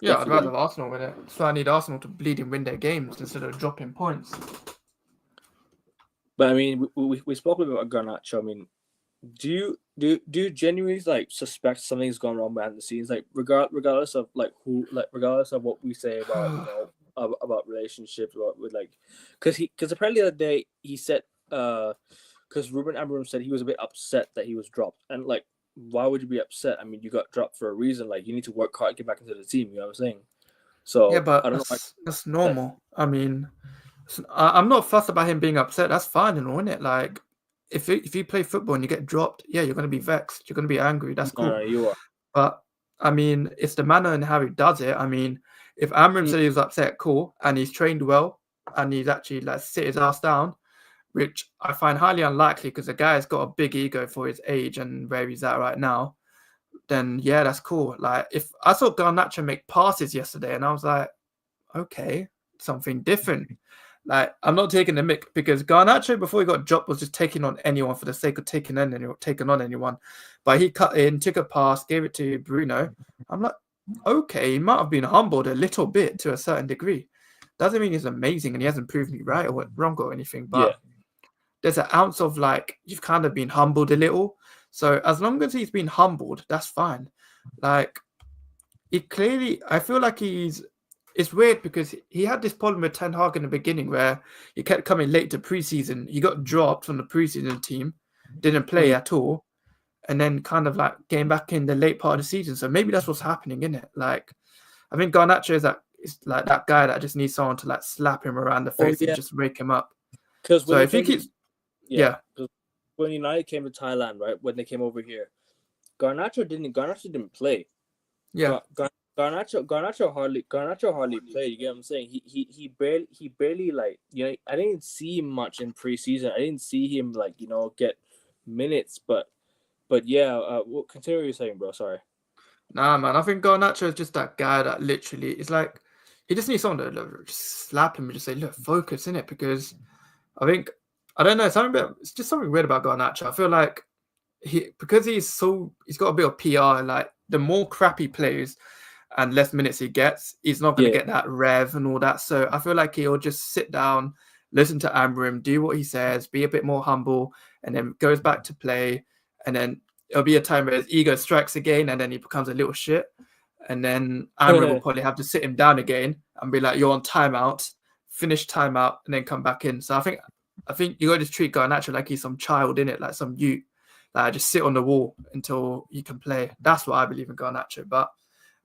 Yeah, I'd rather have Arsenal win it. So I need Arsenal to bleed and win their games instead of dropping points. But I mean, we spoke about Garnacho. I mean, do you genuinely like suspect something's gone wrong behind the scenes? Like regardless of like regardless of what we say about about relationships, with like, because apparently the other day he said because Ruben Amorim said he was a bit upset that he was dropped, and like, why would you be upset? I mean, you got dropped for a reason. Like, you need to work hard, get back into the team. You know what I'm saying? So yeah, but I don't know. That's normal. I mean, I'm not fussed about him being upset. That's fine, isn't it? Like, if you play football and you get dropped, yeah, you're gonna be vexed. You're gonna be angry. That's cool. No, you are. But I mean, it's the manner and how he does it. I mean, if Amorim said he was upset, cool, and he's trained well, and he's actually like sit his ass down, which I find highly unlikely because the guy's got a big ego for his age and where he's at right now, then yeah, that's cool. Like, if I saw Garnacho make passes yesterday and I was like, okay, something different. Like, I'm not taking the mick because Garnacho, before he got dropped, was just taking on anyone for the sake of taking on anyone. But he cut in, took a pass, gave it to Bruno. I'm like, okay, he might have been humbled a little bit to a certain degree. Doesn't mean he's amazing and he hasn't proved me right or wrong or anything. But there's an ounce of like, you've kind of been humbled a little. So as long as he's been humbled, that's fine. Like, he clearly, I feel like it's weird because he had this problem with Ten Hag in the beginning where he kept coming late to preseason. He got dropped from the preseason team, didn't play at all, and then kind of like came back in the late part of the season. So maybe that's what's happening, isn't it? Like, I think Garnacho is like that guy that just needs someone to like slap him around the face and just wake him up. Because so if he keeps, when United came to Thailand, right, when they came over here, Garnacho didn't play. Yeah. Garnacho hardly played. You get what I'm saying? He barely like, you know, I didn't see him much in preseason. I didn't see him like, you know, get minutes. But yeah, continue what you're saying, bro. Sorry. Nah, man. I think Garnacho is just that guy that literally is like, he just needs someone to just slap him and just say, look, focus in it, because I think, I don't know, it's just something weird about Garnacho. I feel like because he's got a bit of PR, like the more crap he plays and less minutes he gets, he's not going to get that rev and all that. So I feel like he'll just sit down, listen to Amram, do what he says, be a bit more humble, and then goes back to play. And then it'll be a time where his ego strikes again, and then he becomes a little shit. And then Amram will probably have to sit him down again and be like, you're on timeout, finish timeout, and then come back in. So I think you got to just treat Garnacho like he's some child, in it, like some youth. Like, just sit on the wall until you can play. That's what I believe in Garnacho. But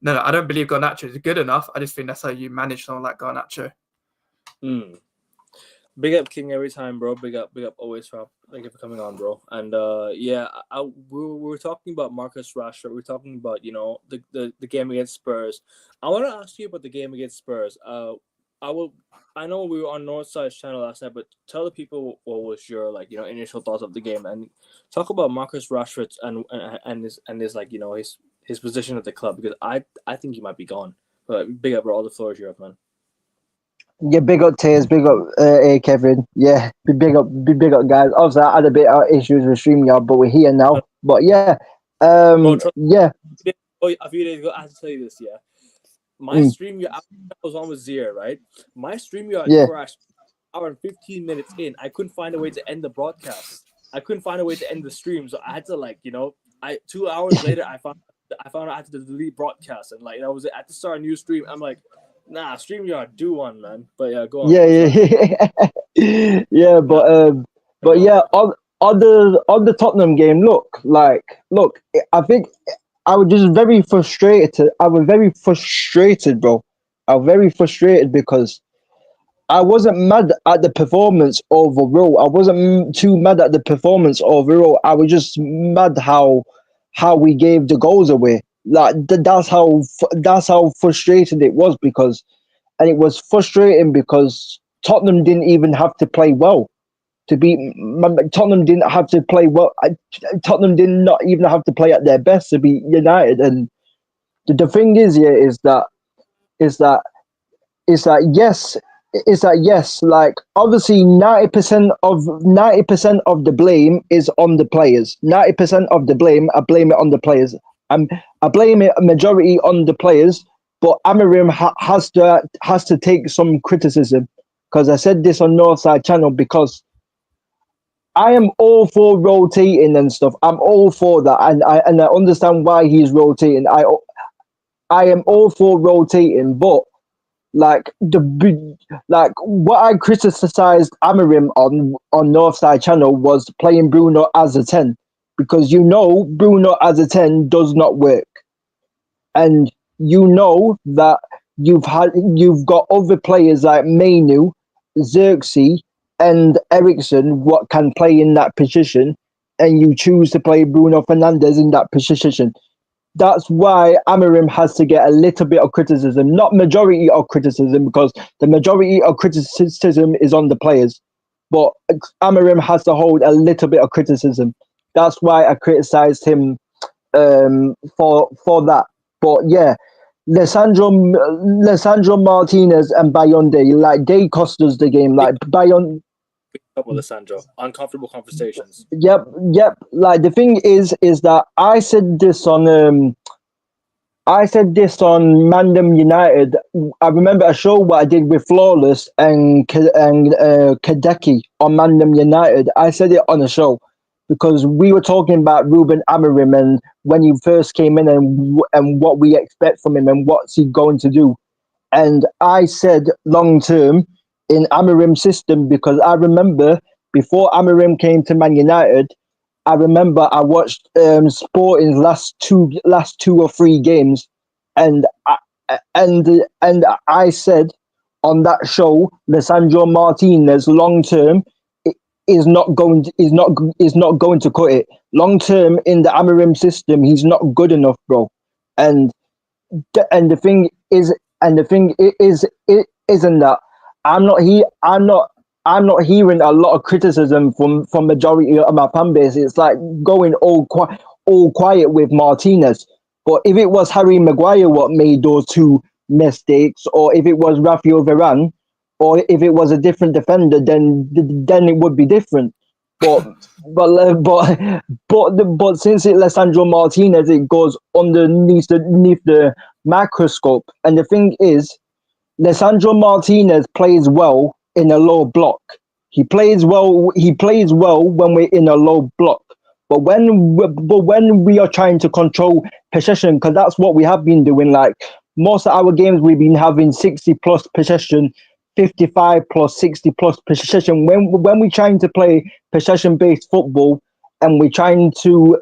no, I don't believe Garnacho is good enough. I just think that's how you manage someone like Garnacho. Big up King every time, bro. Big up always, Rob. Thank you for coming on, bro. And we were talking about Marcus Rashford. We're talking about, you know, the game against Spurs. I want to ask you about the game against Spurs. I know we were on Northside's channel last night, but tell the people what was your, like, you know, initial thoughts of the game, and talk about Marcus Rashford and his like, you know, his position at the club, because I think he might be gone. But big up, bro. All the floor is yours, man. Yeah, big up Tears, big up Kevin. Yeah, big up guys. Obviously, I had a bit of issues with StreamYard, but we're here now. But yeah, yeah. A few days ago, I have to tell you this. Yeah, my StreamYard, I was on with Zia, right? My StreamYard for an hour and 15 minutes in, I couldn't find a way to end the broadcast. I couldn't find a way to end the stream, so I had to, like, you know, 2 hours later, I found out I had to delete broadcast, and like, that was it. I had to start a new stream. I'm like, nah, StreamYard, do one, man. But yeah, go on. Yeah, but yeah, on the Tottenham game, look, I think I was just very frustrated. I was very frustrated, bro. I was very frustrated because I wasn't mad at the performance overall. I wasn't too mad at the performance overall. I was just mad how we gave the goals away. Like, that's how frustrated it was, because, and it was frustrating because Tottenham didn't even have to play well to beat. Tottenham didn't have to play well. Tottenham did not even have to play at their best to beat United. And the thing is, yes, like, obviously 90% of the blame is on the players. 90% of the blame, I blame it on the players. I blame it a majority on the players, but Amarim has to take some criticism, because I said this on Northside channel, because I am all for rotating and stuff. I'm all for that, and I understand why he's rotating. I am all for rotating, but like what I criticized Amarim on Northside channel was playing Bruno as a 10, because Bruno as a 10 does not work, and that you've got other players like Mainu, Xerxes, and Ericsson what can play in that position, and you choose to play Bruno Fernandes in that position. That's why Amarim has to get a little bit of criticism, not majority of criticism, because the majority of criticism is on the players. But Amarim has to hold a little bit of criticism. That's why I criticized him for that. But yeah, Lissandro Martinez and Bayonde, like they cost us the game. Like Bayon, Couple Alessandro. Uncomfortable conversations. yep. Like the thing is that I said this on Mandem United. I remember a show what I did with Flawless and Kadeki on Mandem United. I said it on a show because we were talking about Ruben Amorim and when he first came in and what we expect from him and what's he going to do. And I said long term in Amorim's system because I remember before Amorim came to Man United, I remember I watched Sporting's last two or three games, and I said on that show, Lisandro Martinez long term is not going to cut it. Long term in the Amorim system, he's not good enough, bro. And and the thing is, it isn't that I'm not hearing a lot of criticism from majority of my fan base. It's like going all quiet with Martinez. But if it was Harry Maguire what made those two mistakes, or if it was Rafael Varane, or if it was a different defender, then it would be different. But but since it's Alessandro Martinez, it goes underneath the microscope. And the thing is, Alessandro Martinez plays well in a low block. He plays well. He plays well when we're in a low block. But when we are trying to control possession, because that's what we have been doing. Like most of our games, we've been having 60 plus possession, 55 plus, 60 plus possession. When we're trying to play possession based football, and we're trying to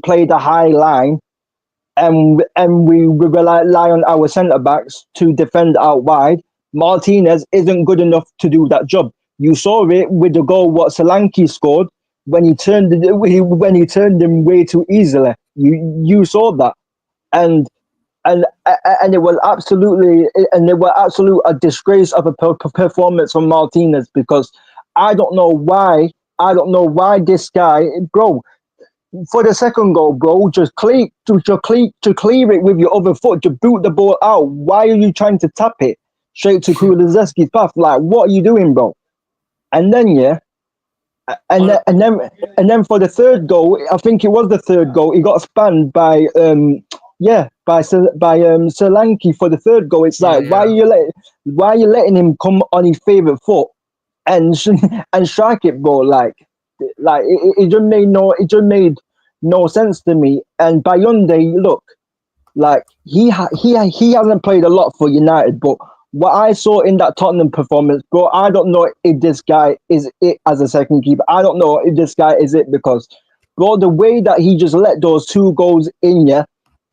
play the high line, and we rely on our centre backs to defend out wide, Martinez isn't good enough to do that job. You saw it with the goal what Solanke scored when he turned him way too easily. You saw that, and it was absolutely a disgrace of a performance from Martinez because I don't know why this guy, bro. For the second goal, bro, just clear it with your other foot, to boot the ball out. Why are you trying to tap it straight to Kulusevski's path? Like, what are you doing, bro? And then and then for the third goal, I think it was the third goal, he got spanned by Solanke for the third goal. It's like, why are you letting him come on his favorite foot and strike it, bro? Like it just made no sense to me. And Bayonde, look, like he hasn't played a lot for United, but what I saw in that Tottenham performance, bro, I don't know if this guy is it as a second keeper. I don't know if this guy is it because, bro, the way that he just let those two goals in,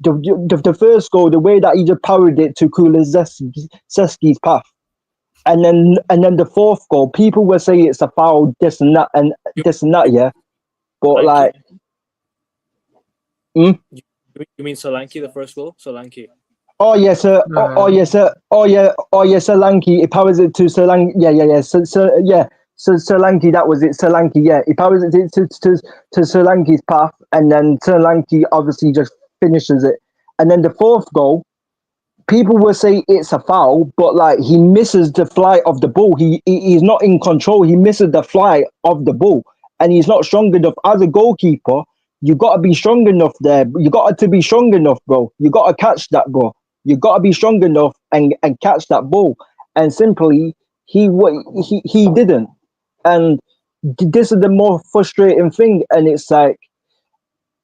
the first goal, the way that he just powered it to Kulusevski's path. And then the fourth goal, people will say it's a foul, this and that, yeah. But like, You mean Solanke, the first goal? Solanke. Oh yes, sir. No. Oh yes, sir. Oh yeah, Solanke. He powers it to Solanke. Yeah. So Solanke, that was it. Solanke, yeah. He powers it to Solanke's path, and then Solanke obviously just finishes it. And then the fourth goal, people will say it's a foul, but like he misses the flight of the ball. He's not in control. He misses the flight of the ball, and he's not strong enough as a goalkeeper. You got to be strong enough there. You got to be strong enough, bro. You got to catch that, bro. You got to be strong enough and catch that ball. And simply, he didn't. And this is the more frustrating thing. And it's like,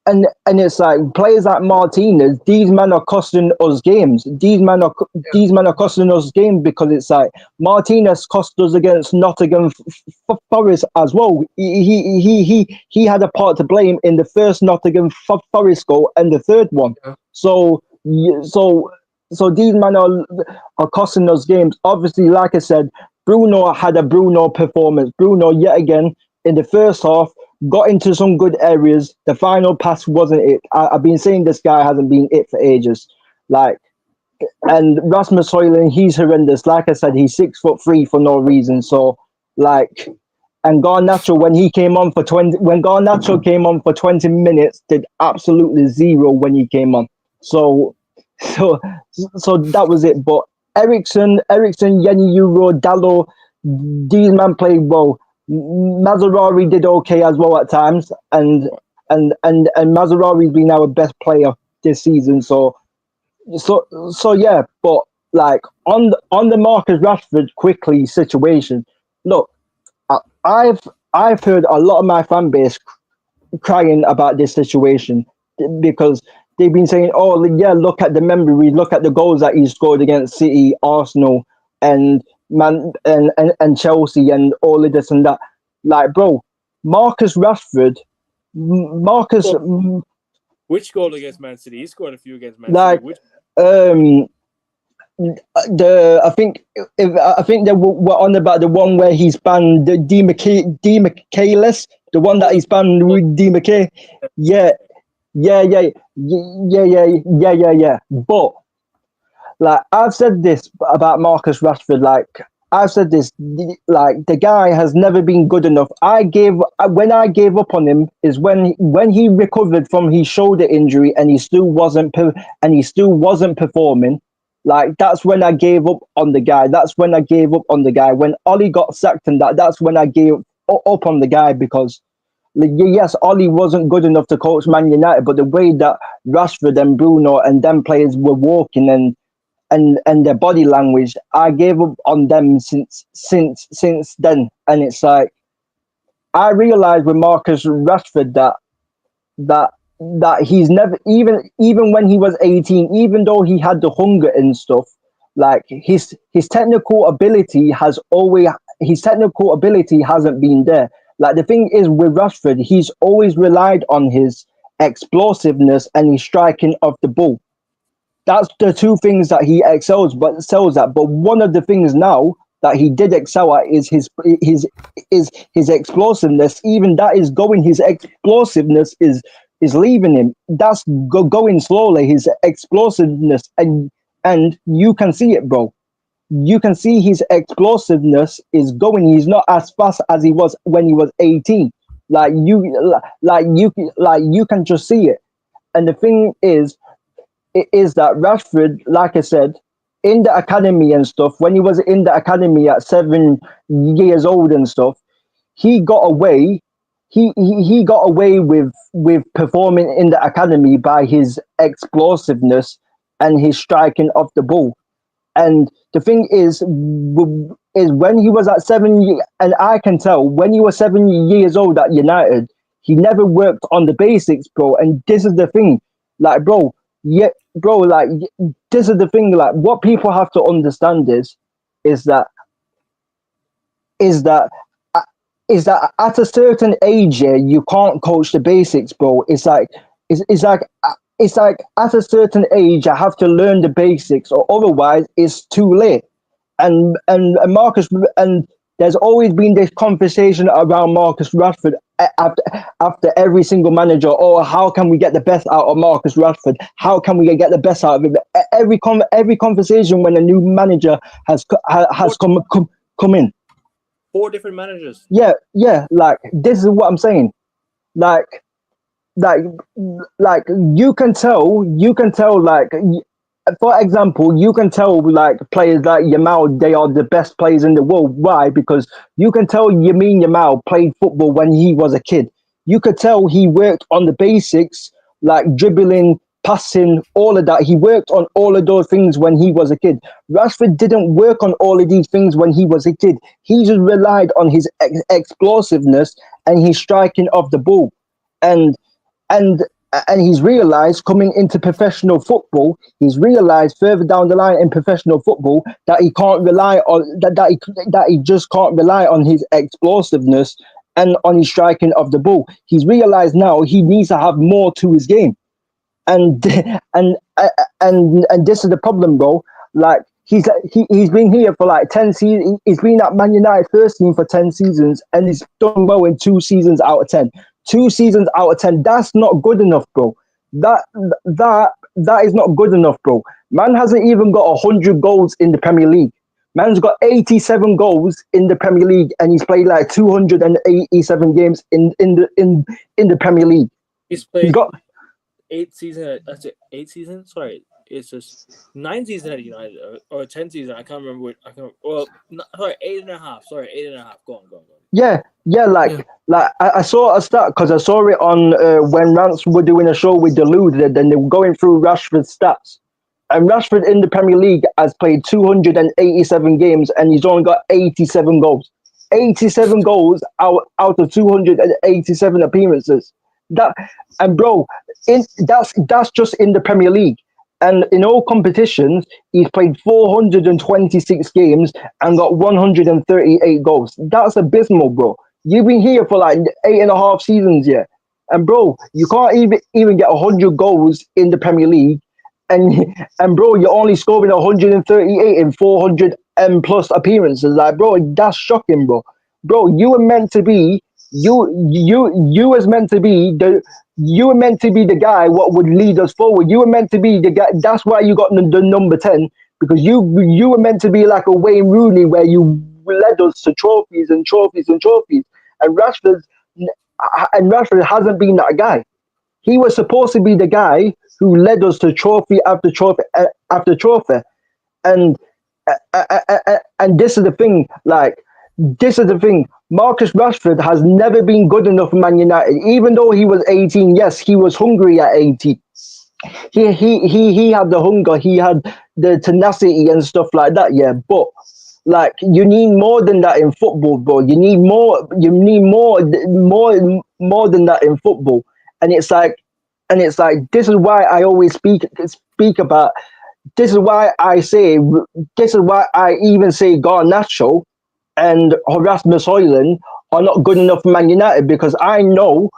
and it's like players like Martinez, these men are costing us games. These men are costing us games because it's like Martinez cost us against Nottingham Forest as well. He had a part to blame in the first Nottingham Forest goal and the third one. Yeah. So these men are costing us games. Obviously, like I said, Bruno had a Bruno performance. Bruno yet again in the first half got into some good areas. The final pass wasn't it. I've been saying this guy hasn't been it for ages. Like, and Rasmus Højlund, he's horrendous. Like I said, he's 6'3" for no reason. So, like, and Garnacho when Garnacho came on for 20 minutes, did absolutely zero when he came on. So, So so that was it. But Ericsson, Yenny Euro, Dallo, these men played well. Mazzarari did okay as well at times, and Mazzarari's been our best player this season. So yeah, but like on the Marcus Rashford quickly situation. Look, I've heard a lot of my fan base crying about this situation because they've been saying, "Oh, yeah, look at the memory, look at the goals that he scored against City, Arsenal, and and Chelsea, and all of this and that." Like, bro, Marcus Rashford, Marcus, Well, which goal against Man City? He scored a few against Man like, City. Which um, I think they were on about the one where he's banned the D Michaelis, the one that he's banned with D McKay. Yeah, yeah. But like I've said this about Marcus Rashford, like I've said this, like the guy has never been good enough. When I gave up on him is when he recovered from his shoulder injury and he still wasn't performing. Like that's when I gave up on the guy. That's when I gave up on the guy. When Ollie got sacked and that's when I gave up on the guy because like, yes, Ollie wasn't good enough to coach Man United, but the way that Rashford and Bruno and them players were walking and their body language, I gave up on them since then. And it's like I realized with Marcus Rashford that he's never even when he was 18, even though he had the hunger and stuff, like his technical ability hasn't been there. Like the thing is with Rashford, he's always relied on his explosiveness and his striking of the ball. That's the two things that he excels at. But one of the things now that he did excel at is his explosiveness. Even that is going. His explosiveness is leaving him. That's going slowly. His explosiveness, and you can see it, bro. You can see his explosiveness is going. He's not as fast as he was when he was 18. You can just see it. And the thing is that Rashford, like I said, in the academy and stuff, when he was in the academy at 7 years old and stuff, he got away. He got away with performing in the academy by his explosiveness and his striking of the ball. And the thing is when he was at and I can tell when he was 7 years old at United, he never worked on the basics, bro. And this is the thing, like, bro, yeah, bro, like this is the thing, like what people have to understand is that is that is that at a certain age, yeah, you can't coach the basics, bro. It's like at a certain age, I have to learn the basics, or otherwise, it's too late. And Marcus, and there's always been this conversation around Marcus Rashford after every single manager. Oh, how can we get the best out of Marcus Rashford? How can we get the best out of him? Every conversation when a new manager has come in. 4 different managers. Yeah. Like this is what I'm saying. Like you can tell. Like, for example, you can tell like players like Yamal, they are the best players in the world. Why? Because you can tell Lamine Yamal played football when he was a kid. You could tell he worked on the basics, like dribbling, passing, all of that. He worked on all of those things when he was a kid. Rashford didn't work on all of these things when he was a kid. He just relied on his explosiveness and his striking of the ball. And he's realized coming into professional football, he's realized further down the line in professional football that he can't rely on that he just can't rely on his explosiveness and on his striking of the ball. He's realized now he needs to have more to his game. And and this is the problem, bro. Like he's been here for like 10 seasons. He's been at Man United first team for 10 seasons and he's done well in 2 seasons out of 10. 2 seasons out of 10, that's not good enough, bro. That is not good enough, bro. Man hasn't even got 100 goals in the Premier League. Man's got 87 goals in the Premier League, and he's played like 287 games in the Premier League. He's played 8 seasons. Sorry, It's just 9 seasons at United or 10 seasons. I can't remember what I can't. Well, sorry, 8.5. Sorry, 8.5. Go on. Yeah, yeah, Yeah. like I saw a stat because I saw it on when Rants were doing a show with Deluded, and they were going through Rashford's stats. And Rashford in the Premier League has played 287 games, and he's only got 87 goals. 87 goals out of 287 appearances. That and bro, that's just in the Premier League. And in all competitions, he's played 426 games and got 138 goals. That's abysmal, bro. You've been here for like 8.5 seasons, yeah. And bro, you can't even get 100 goals in the Premier League, and bro, you're only scoring 138 in 400 plus appearances. Like, bro, that's shocking, bro. Bro, you were meant to be you was meant to be the guy what would lead us forward. You were meant to be the guy. That's why you got the number 10, because you were meant to be like a Wayne Rooney, where you led us to trophies and trophies and trophies. And Rashford hasn't been that guy. He was supposed to be the guy who led us to trophy after trophy after trophy. And this is the thing, like, this is the thing. Marcus Rashford has never been good enough for Man United. Even though he was 18, yes, he was hungry at 18. He had the hunger, he had the tenacity and stuff like that, yeah. But like, you need more than that in football, bro. You need more than that in football. And it's like this is why I always speak about, this is why I even say Garnacho and Rasmus Højlund are not good enough for Man United, because I know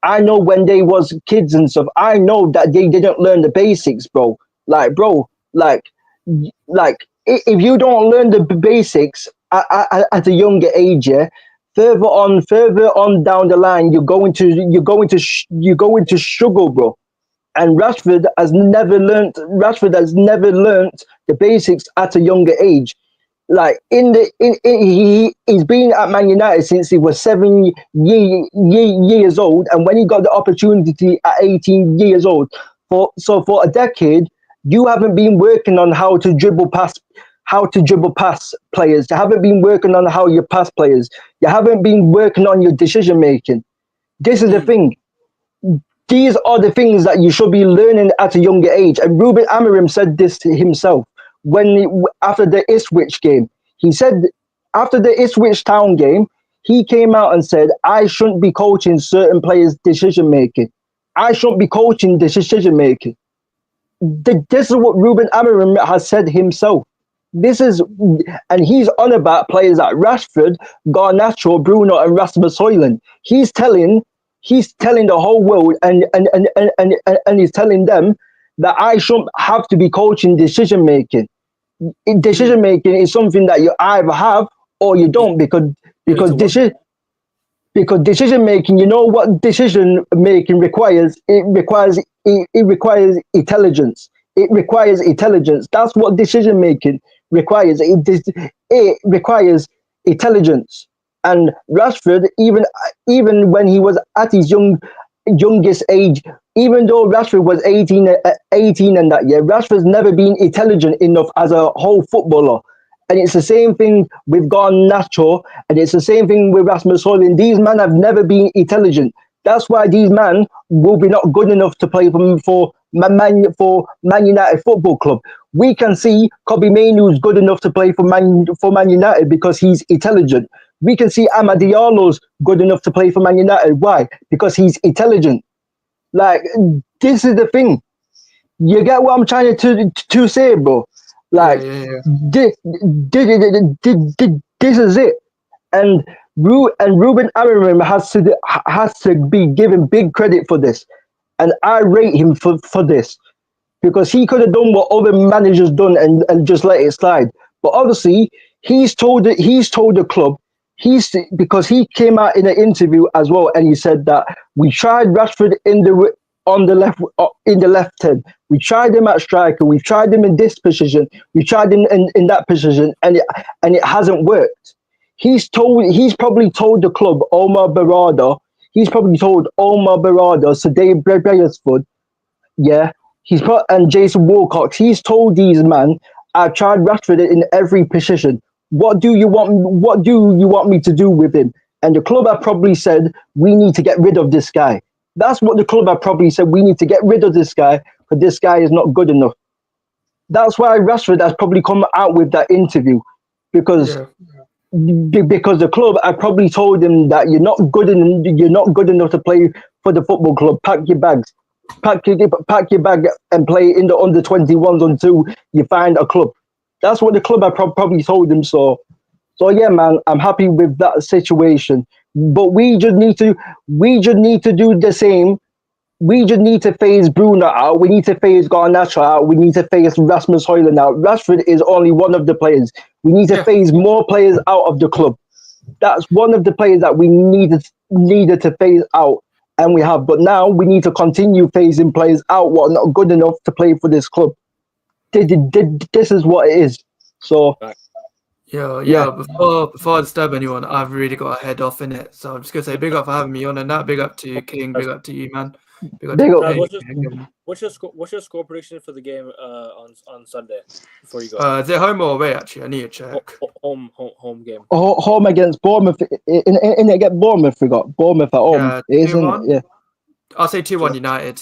when they was kids and stuff, I know that they didn't learn the basics, bro. Like, bro, like if you don't learn the basics at a younger age, yeah, further on down the line, you're going to struggle, bro. And Rashford has never learnt the basics at a younger age. Like, he's been at Man United since he was 7 years old, and when he got the opportunity at 18 years old, for a decade, you haven't been working on how to dribble past players. You haven't been working on how you pass players. You haven't been working on your decision making. This is the thing. These are the things that you should be learning at a younger age. And Ruben Amorim said this to himself after the Ipswich game. He said after the Ipswich Town game, he came out and said, I shouldn't be coaching certain players' decision making. I shouldn't be coaching decision making. This is what Ruben Amorim has said himself. And he's on about players like Rashford, Garnacho, Bruno, and Rasmus Højlund. He's telling the whole world, and he's telling them that I shouldn't have to be coaching decision making. Decision making is something that you either have or you don't, because decision making, you know what decision making requires? It requires intelligence. It requires intelligence. That's what decision making requires. It requires intelligence. And Rashford, even when he was at his youngest age, even though Rashford was 18 and that year, Rashford's never been intelligent enough as a whole footballer. And it's the same thing with Garnacho, and it's the same thing with Rasmus Højlund. These men have never been intelligent. That's why these men will be not good enough to play for Man United Football Club. We can see Kobbie Mainoo's good enough to play for Man United because he's intelligent. We can see Amad Diallo's good enough to play for Man United. Why? Because he's intelligent. Like, this is the thing. You get what I'm trying to say, bro? Like, this is it. And Ruben Amorim has to be given big credit for this. And I rate him for this, because he could have done what other managers done and just let it slide. But obviously, he's told the club, because he came out in an interview as well, and he said that we tried Rashford in the left hand, we tried him at striker, we tried him in this position, we tried him in that position, and it hasn't worked. He's probably told the club, Omar Berrada, Sadie Brailsford, yeah, He's put and Jason Wilcox. He's told these man, I've tried Rashford in every position. What do you want? What do you want me to do with him? And the club have probably said we need to get rid of this guy. That's what the club have probably said. We need to get rid of this guy because this guy is not good enough. That's why Rashford has probably come out with that interview because Yeah. because the club have probably told him that you're not good enough to play for the football club. Pack your bags. Pack your bag and play in the under 21s until you find a club. That's what the club have probably told him. So yeah, man, I'm happy with that situation. But we just need to do the same. We just need to phase Bruno out. We need to phase Garnacho out. We need to phase Rasmus Højlund out. Rashford is only one of the players. We need to phase more players out of the club. That's one of the players that we needed to phase out, and we have. But now we need to continue phasing players out what are not good enough to play for this club. This is what it is. So Yeah. Before I disturb anyone, I've really got a head off in it. So I'm just gonna say big up for having me on, and that big up to you, King. Big up to you, man. Big up Big to up. What's your score prediction for the game on Sunday before you go? Is it home or away? Actually, I need to check. Home game. Home against Bournemouth. In against Bournemouth, we got Bournemouth at home. Yeah, It isn't 2-1. yeah. I'll say 2-1 United.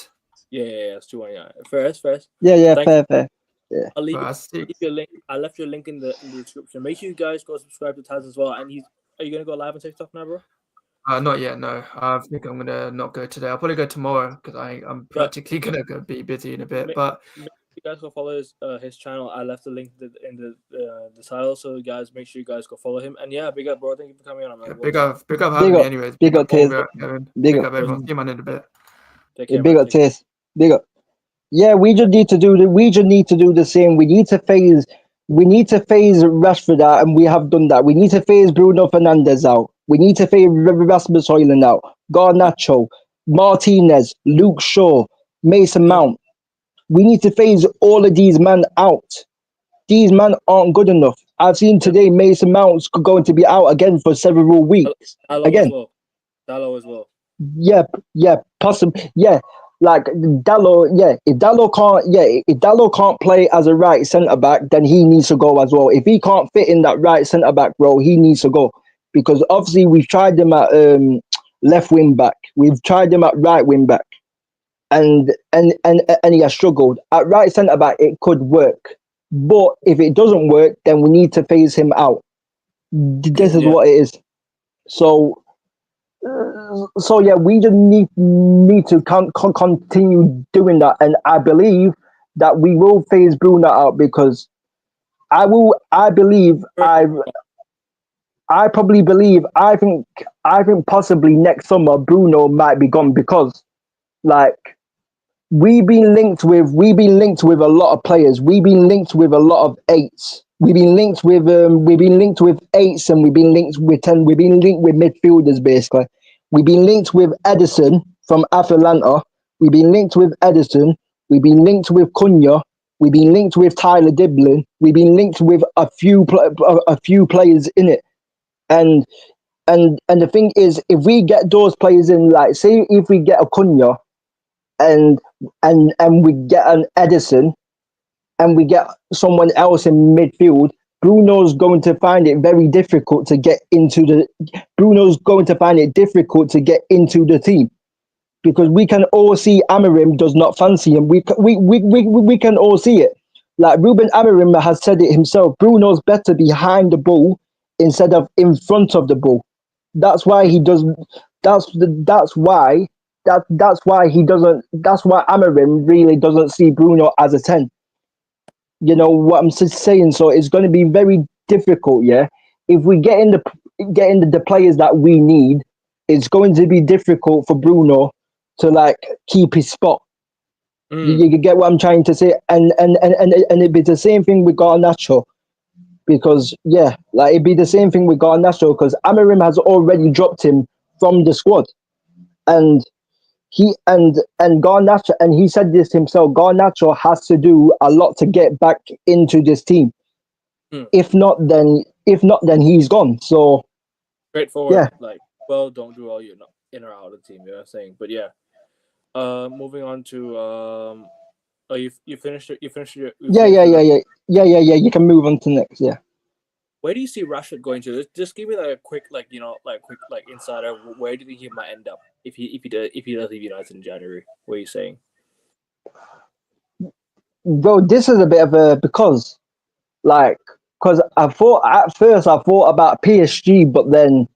Yeah, it's 2-1. Yeah, first. Yeah, Thank fair. you. I'll leave Right, your link. I left your link in the description. Make sure you guys go subscribe to Taz as well. And are you gonna go live on TikTok now, bro? Not yet, no. I think I'm gonna not go today. I'll probably go tomorrow because I'm practically gonna be busy in a bit. But make you guys go follow his channel. I left the link in the title, so guys, make sure you guys go follow him. And yeah, big up, bro. Thank you for coming on. yeah, big up having me. Anyways, Big up, Tiz. Kevin. Big Big up. up everyone. See you man in a bit. Take care, Big man. up, Tiz. Big up. Yeah, we just need to do the same. We need to phase Rashford out, and we have done that. We need to phase Bruno Fernandes out. We need to phase Rasmus Højlund out. Garnacho, Martinez, Luke Shaw, Mason Mount. We need to phase all of these men out. These men aren't good enough. I've seen today Mason Mount's going to be out again for several weeks. Dallo as well. Yeah, possibly. Yeah, like Dallo. Yeah, if Dallo can't play as a right centre back, then he needs to go as well. If he can't fit in that right centre back role, he needs to go because obviously we've tried him at left wing back, we've tried him at right wing back, and he has struggled. At right centre back, it could work, but if it doesn't work, then we need to phase him out. This is what it is. So yeah, we just need to continue doing that, and I believe that we will phase Bruno out because I think possibly next summer Bruno might be gone because like we've been linked with a lot of players. We've been linked with a lot of eights. We've been linked with eights, and we've been linked with 10. We've been linked with midfielders basically. We've been linked with Edison from Atalanta. We've been linked with Edison. We've been linked with Cunha. We've been linked with Tyler Diblin. We've been linked with a few players in it. And the thing is, if we get those players in, like say if we get a Cunha and we get an Edison and we get someone else in midfield, Bruno's going to find it very difficult to get into the team because we can all see Amorim does not fancy him. We can all see it. Like Ruben Amorim has said it himself. Bruno's better behind the ball instead of in front of the ball. That's why he doesn't. That's why Amorim really doesn't see Bruno as a 10. You know what I'm saying? So it's going to be very difficult, yeah. If we get in the players that we need, it's going to be difficult for Bruno to like keep his spot. You get what I'm trying to say? And it'd be the same thing with Garnacho. Because it'd be the same thing with Garnacho because Amorim has already dropped him from the squad. And Garnacho, and he said this himself, Garnacho has to do a lot to get back into this team. If not, then he's gone. So straightforward. Don't do all you're not in or out of the team. You know what I'm saying? But yeah. Moving on to Oh, you finished it. You finished your. You Yeah, finished yeah, your yeah, yeah, yeah, yeah, yeah. You can move on to next. Yeah. Where do you see Rashford going to? Just give me like a quick, quick insider. Where do you think he might end up if he does leave United in January? What are you saying? Bro, this is a bit of a like because I thought at first I thought about PSG, but then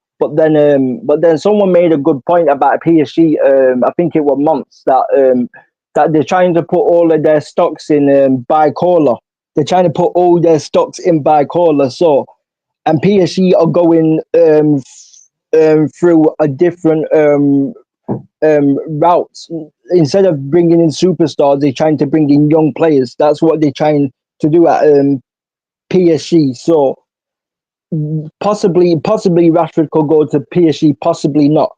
someone made a good point about PSG. I think it was months that they're trying to put all of their stocks in Bicola. They're trying to put all their stocks in Bicola. So and PSG are going through a different routes. Instead of bringing in superstars, they're trying to bring in young players. That's what they're trying to do at PSG. So possibly Rashford could go to PSG, possibly not.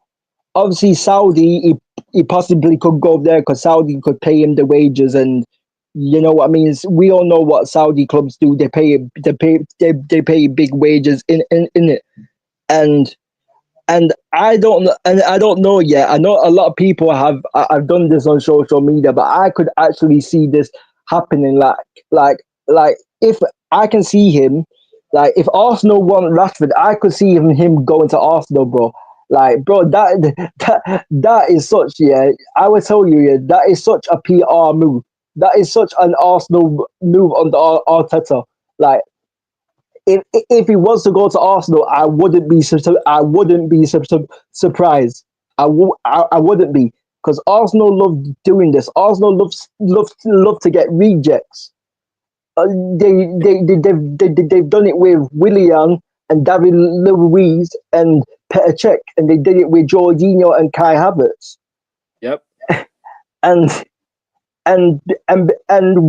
Obviously, Saudi, he possibly could go there because Saudi could pay him the wages, and you know what I mean. We all know what Saudi clubs do. They pay big wages in it, and and I don't know yet. I know a lot of people have done this on social media, but I could actually see this happening. Like like if I can see him, like if Arsenal want Rashford, I could see him going to Arsenal, bro. Like, bro, that is such, yeah. I will tell you, yeah, that is such a PR move. That is such an Arsenal move on the Arteta. Like, if he was to go to Arsenal, I wouldn't be surprised. I wouldn't be because Arsenal love doing this. Arsenal love to get rejects. Uh, they've done it with Willian and David Luiz and Petr Cech, and they did it with Jorginho and Kai Havertz. Yep. And and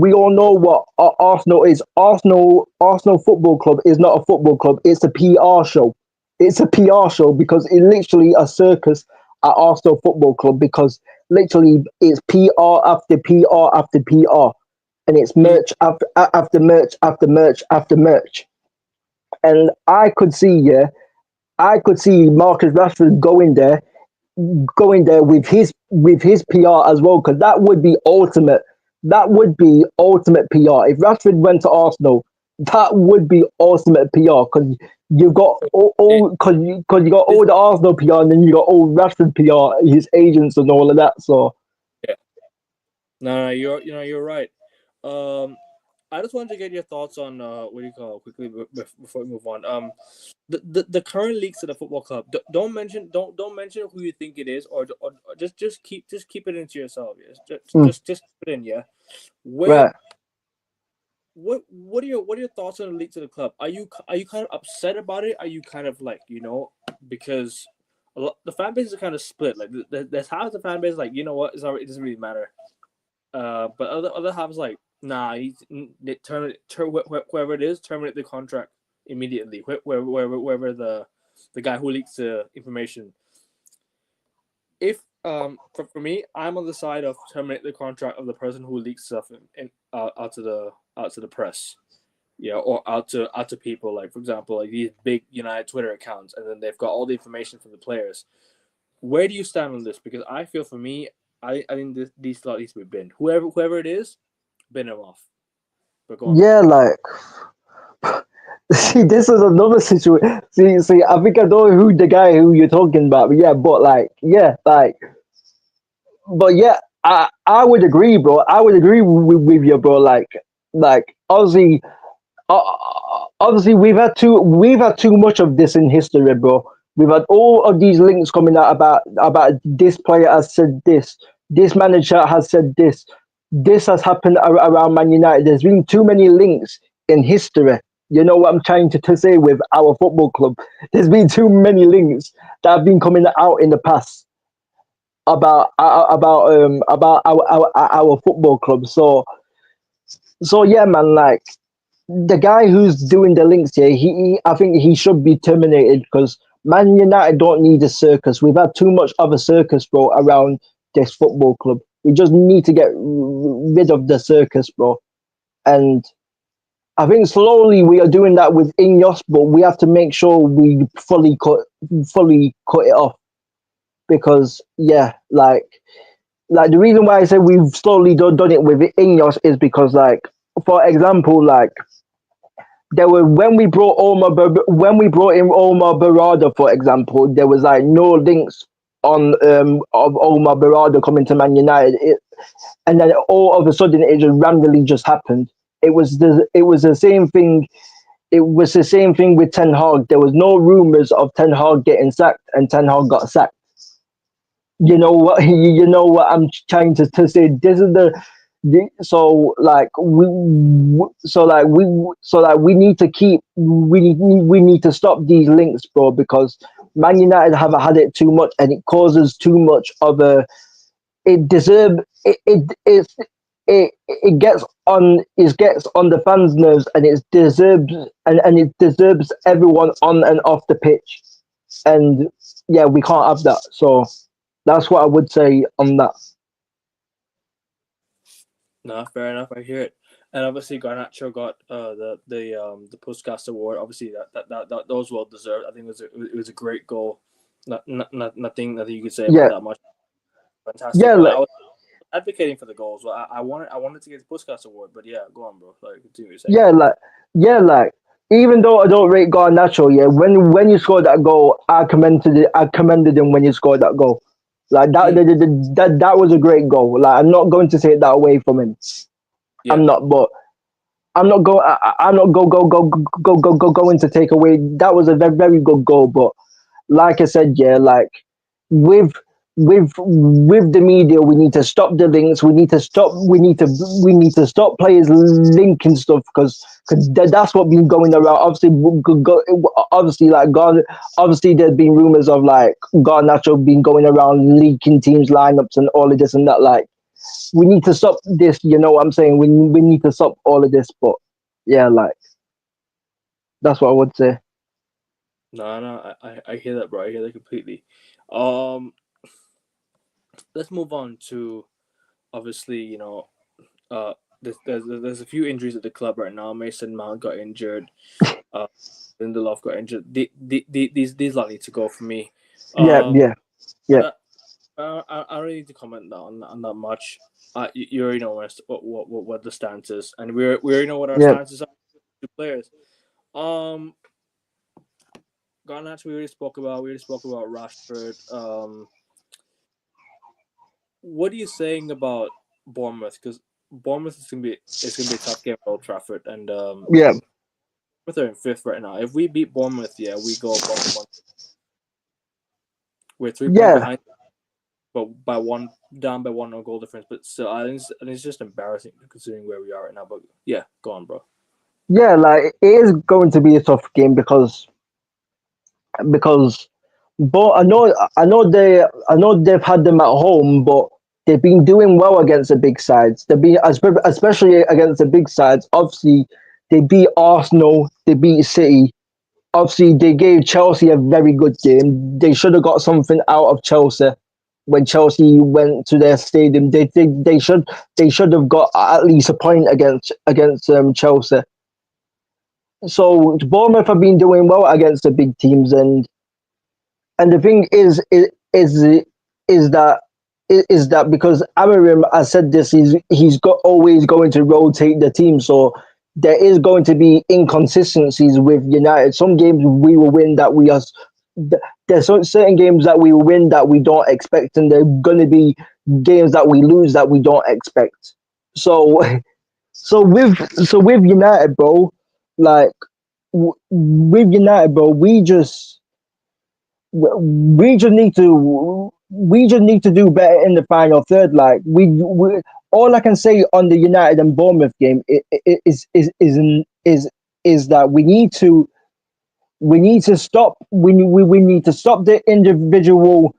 we all know what Arsenal is. Arsenal Football Club is not a football club. It's a PR show. It's a PR show because it's literally a circus at Arsenal Football Club because literally it's PR after PR after PR, and it's merch after merch after merch after merch. And I could see Marcus Rashford going there with his PR as well, because that would be ultimate. That would be ultimate PR. If Rashford went to Arsenal, that would be ultimate PR because you've got all because you got all the Arsenal PR and then you got all Rashford PR, his agents and all of that. So Yeah. No, you're right. I just wanted to get your thoughts on what do you call it, quickly before we move on. The current leaks of the football club. Don't mention who you think it is, or just keep it into yourself. Yes, just keep it in. Yeah. Where right. what are your thoughts on the leaks of the club? Are you kind of upset about it? Are you kind of like because the fan base is kind of split. Like there's half the fan base like what, it's already, it doesn't really matter. But other half is like, nah, whoever it is, terminate the contract immediately. Whoever the guy who leaks the information. If for me, I'm on the side of terminate the contract of the person who leaks stuff out to the press, yeah, or out to people, like for example, like these big United Twitter accounts, and then they've got all the information from the players. Where do you stand on this? Because I feel for me, I think these lot needs to be binned. Whoever it is, bin him off. But go on. Yeah, like see, this is another situation. See, I think I know who the guy who you're talking about. But yeah, but yeah, I would agree, bro. I would agree with you, bro. Like obviously we've had too much of this in history, bro. We've had all of these links coming out about this player has said this manager has said this has happened around Man United. There's been too many links in history. You know what I'm trying to say with our football club? There's been too many links that have been coming out in the past about our football club. So yeah, man. Like the guy who's doing the links here, I think he should be terminated because Man United don't need a circus. We've had too much of a circus, bro, around this football club. We just need to get rid of the circus, bro. And I think slowly we are doing that with Ineos, but we have to make sure we fully cut it off because yeah, like like the reason why I say we've slowly done it with Ineos is because, like, for example, like there were when we brought in Omar Barada, for example, there was like no links on of Omar Barada coming to Man United, and then all of a sudden it just randomly just happened. It was the same thing. It was the same thing with Ten Hag. There was no rumors of Ten Hag getting sacked, and Ten Hag got sacked. You know what? You know what I'm trying to say. This is so like we need to keep we need to stop these links, bro, because Man United have had it too much, and it causes too much of a. It deserve it gets on the fans' nerves, and it deserves everyone on and off the pitch, and yeah, we can't have that. So that's what I would say on that. No, fair enough. I hear it. And obviously, Garnacho got the Puskas Award. Obviously, that was well deserved. I think it was a great goal. Nothing you could say about Yeah, that much. Fantastic yeah, goal. I like was advocating for the goals. But I wanted to get the Puskas Award. But yeah, go on, bro. Like, continue to say. yeah, like yeah, like even though I don't rate Garnacho, yeah, when you scored that goal, I commended him when you scored that goal. Like that was a great goal. Like I'm not going to take that away from him. Yeah. I'm not, but I'm not go. I'm not going to take away. That was a very good goal, but like I said, yeah, like with with the media, we need to stop the links. We need to stop players linking stuff because that's what been going around. Obviously, like God, obviously there's been rumors of like Garnacho been going around leaking teams lineups and all of this and that. Like we need to stop this. You know what I'm saying? We need to stop all of this. But yeah, like that's what I would say. No, I hear that, bro. I hear that completely. Um, let's move on to obviously, there's a few injuries at the club right now. Mason Mount got injured. Lindelof got injured. These lot need to go for me. Yeah, Um, yeah, yeah, but I don't need to comment on that much. You already know what the stance is, and we already know what our yeah. stances are to players. Um, Garnacho we already spoke about. We already spoke about Rashford. What are you saying about Bournemouth? Because Bournemouth is gonna be a tough game at Old Trafford, and Yeah, they're in fifth right now. If we beat Bournemouth, yeah, we go above one. We're 3 points yeah, behind, but by one down by one no goal difference. But still, I think it's just embarrassing considering where we are right now. But yeah, go on, bro. yeah. Like it is going to be a tough game because, but I know they've had them at home, but they've been doing well against the big sides. They've been especially against the big sides. Obviously, they beat Arsenal, they beat City. Obviously, they gave Chelsea a very good game. They should have got something out of Chelsea when Chelsea went to their stadium. They should have got at least a point against Chelsea. So Bournemouth have been doing well against the big teams, and the thing is that is that because Amarim, I said this, he's got always going to rotate the team, so there is going to be inconsistencies with United. Some games we will win that we are. There's certain games that we will win that we don't expect, and there are going to be games that we lose that we don't expect. So, so with United, bro, like with United, bro, we just need to do better in the final third. Like we all I can say on the United and Bournemouth game is that we need to stop we need to stop the individual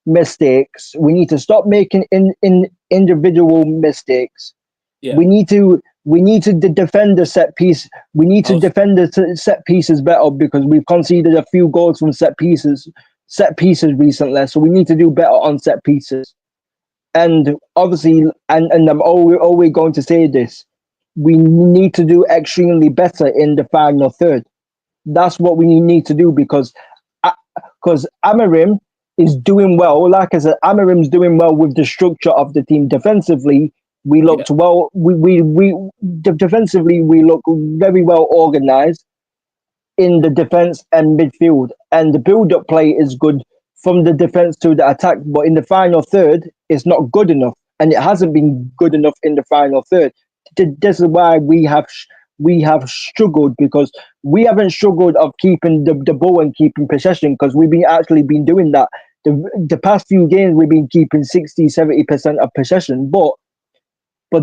mistakes. We need to stop making in individual mistakes. Yeah, We need to defend the set piece. We need I to was defend the set pieces better because we've conceded a few goals from set pieces recently. So we need to do better on set pieces. And obviously, and I'm always going to say this: we need to do extremely better in the final third. That's what we need to do because Amarim is doing well. Like I said, Amarim's doing well with the structure of the team. Defensively, we Yeah. looked well. Defensively we look very well organized in the defense and midfield, and the build-up play is good from the defense to the attack. But in the final third, it's not good enough, and it hasn't been good enough in the final third. This is why we have struggled, because we haven't struggled of keeping the ball and keeping possession, because we've been actually been doing that. The past few games we've been keeping 60-70% of possession, but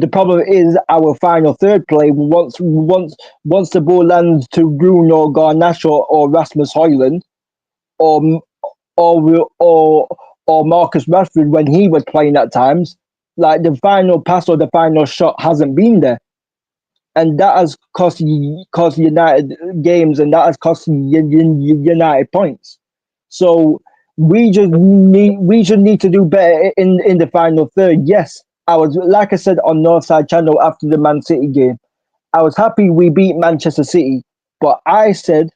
the problem is our final third play. Once the ball lands to Bruno, Garnacho, or Rasmus Højlund, or or Marcus Rashford when he was playing at times, like the final pass or the final shot hasn't been there, and that has cost United games, and that has cost United points. So we just need to do better in the final third. Yes, I was, like I said on Northside Channel after the Man City game, I was happy we beat Manchester City, but I said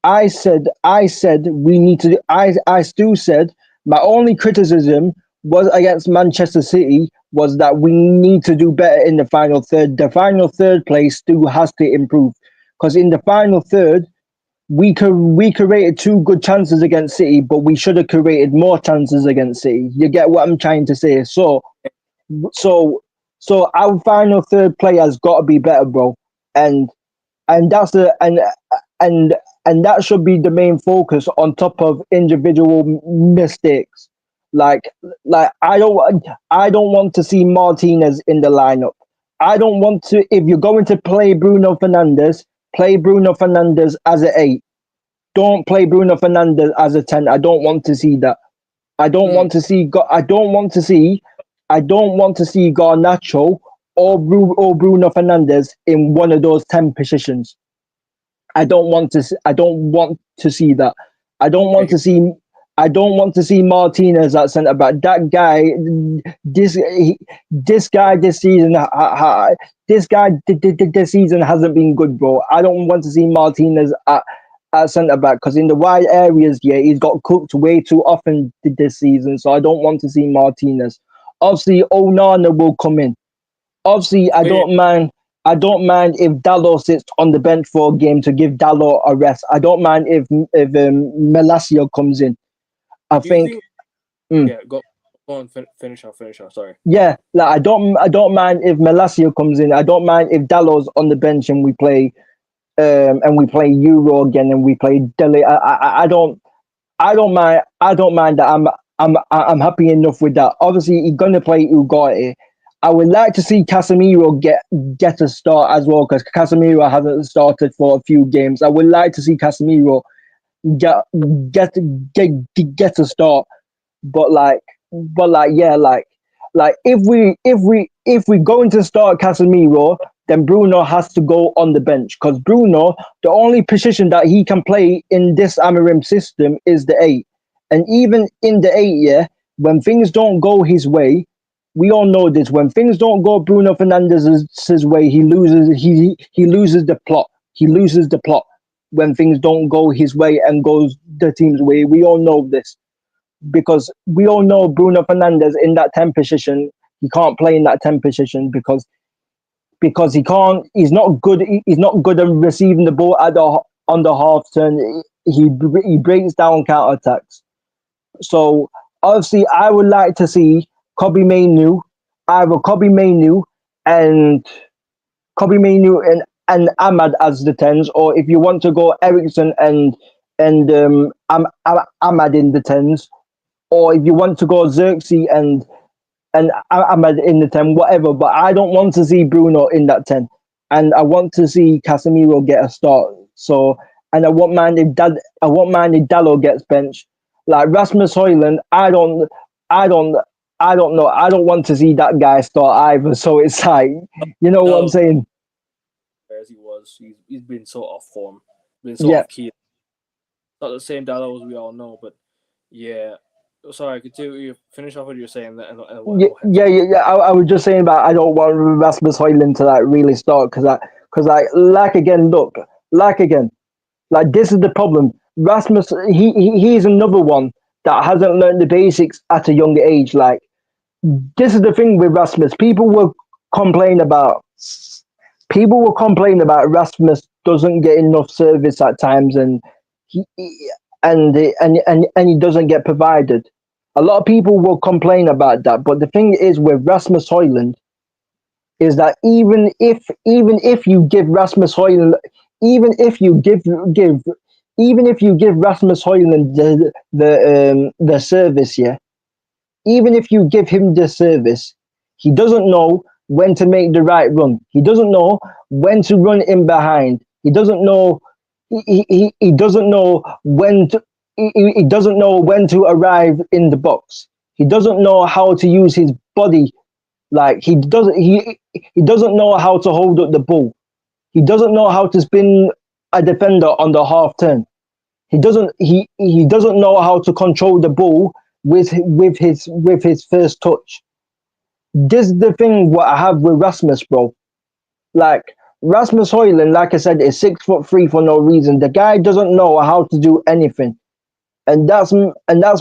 we need to. I still said my only criticism was against Manchester City was that we need to do better in the final third. The final third place still has to improve, because in the final third we created two good chances against City, but we should have created more chances against City. You get what I'm trying to say? So so our final third play has got to be better, bro. And that's the and and that should be the main focus on top of individual mistakes. Like I don't want to see Martinez in the lineup. I don't want to. If you're going to play Bruno Fernandez as an 8. Don't play Bruno Fernandez as a 10. I don't want to see that. I don't Mm. want to see. I don't want to see. I don't want to see Garnacho or Bruno Fernandez in one of those 10 positions. I don't want to. I don't want to see that. I don't want to see. I don't want to see Martinez at centre back. That guy, this guy this season, this season hasn't been good, bro. I don't want to see Martinez at centre back, because in the wide areas, yeah, he's got cooked way too often this season. So I don't want to see Martinez. Obviously, Onana will come in. Obviously, I don't mind. I don't mind if Dalot sits on the bench for a game to give Dalot a rest. I don't mind if Malacia comes in. I Do you think, think? Yeah, go on. Finish off. Finish off. Sorry. yeah, like I don't mind if Malacia comes in. I don't mind if Dalot's on the bench and we play Euro again and we play Dele. I don't mind. I don't mind that. I'm happy enough with that. Obviously, he's gonna play Ugarte. I would like to see Casemiro get a start as well, because Casemiro hasn't started for a few games. I would like to see Casemiro get get a start. But yeah, if we going to start Casemiro, then Bruno has to go on the bench, because Bruno, the only position that he can play in this Amarim system is the 8. And even in the 8, yeah, when things don't go his way, we all know this. When things don't go Bruno Fernandez's way, he loses the plot. He loses the plot when things don't go his way and goes the team's way. We all know this, because we all know Bruno Fernandes in that 10 position, he can't play in that 10 position because he can't. He's not good. He's not good at receiving the ball on the half turn. He breaks down counter attacks. So obviously, I would like to see Kobe Mainu, either and Kobe Mainu and Ahmad as the 10s, or if you want to go Ericsson and Ahmad in the 10s, or if you want to go Xerxes and Ahmad in the 10, whatever. But I don't want to see Bruno in that 10, and I want to see Casemiro get a start. So, and I won't mind if Dalot gets benched. Like Rasmus Højlund, I don't know. I don't want to see that guy start either. So it's like, you know what I'm saying? As he was, he's been so off form, been so Yeah. off key. Not the same Dalot as we all know, but yeah. Sorry, could you finish off what you're saying? Yeah. I was just saying that I don't want Rasmus Højlund to like really start, because like this is the problem. Rasmus, he's another one that hasn't learned the basics at a younger age. Like, this is the thing with Rasmus. Complain about people will complain about Rasmus doesn't get enough service at times, and he doesn't get provided. A lot of people will complain about that, but the thing is with Rasmus Højlund is that even if you give Rasmus Højlund, even if you give even if you give Rasmus Højlund the service, yeah, even if you give him the service, he doesn't know when to make the right run. He doesn't know when to run in behind. He doesn't know. He doesn't know when to. He doesn't know when to arrive in the box. He doesn't know how to use his body. Like, he doesn't know how to hold up the ball. He doesn't know how to spin a defender on the half turn. He doesn't know how to control the ball with his first touch. This is the thing what I have with Rasmus, bro. Like, Rasmus Højlund, like I said, is 6'3" for no reason. The guy doesn't know how to do anything, and that's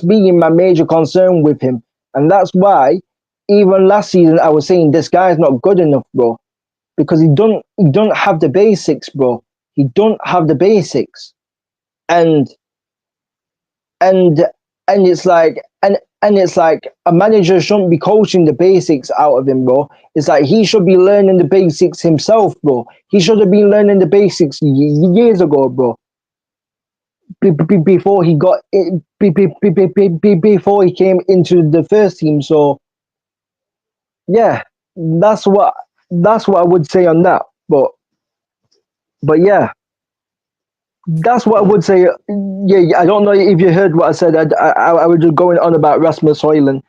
being my major concern with him. And that's why even last season I was saying this guy's not good enough, bro, because he don't have the basics, bro. He don't have the basics, and and and it's like a manager shouldn't be coaching the basics out of him, bro. It's like he should be learning the basics himself, bro. He should have been learning the basics years ago, bro. Before he got before he came into the first team. So yeah, that's what I would say on that. But yeah, that's what I would say. Yeah, I don't know if you heard what I said. I was just going on about Rasmus Højlund.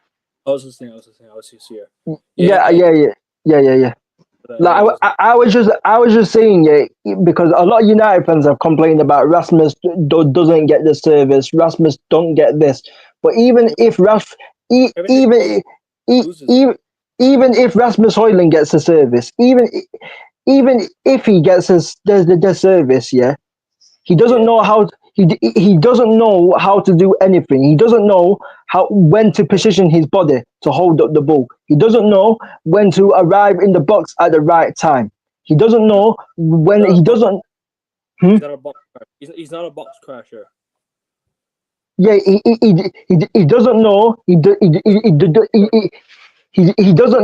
I was listening. I was just here. Yeah, yeah. Yeah, Like, I was just saying, yeah, because a lot of United fans have complained about Rasmus doesn't get the service. Rasmus don't get this. But even if everything loses. even if Rasmus Højlund gets the service, even if he gets the service, yeah, he doesn't Yeah. know how. He doesn't know how to do anything. He doesn't know when to position his body to hold up the ball. He doesn't know when to arrive in the box at the right time. He doesn't know He's when not a he box. doesn't. He's not a box. He's not a box crasher. Yeah, he doesn't know. He doesn't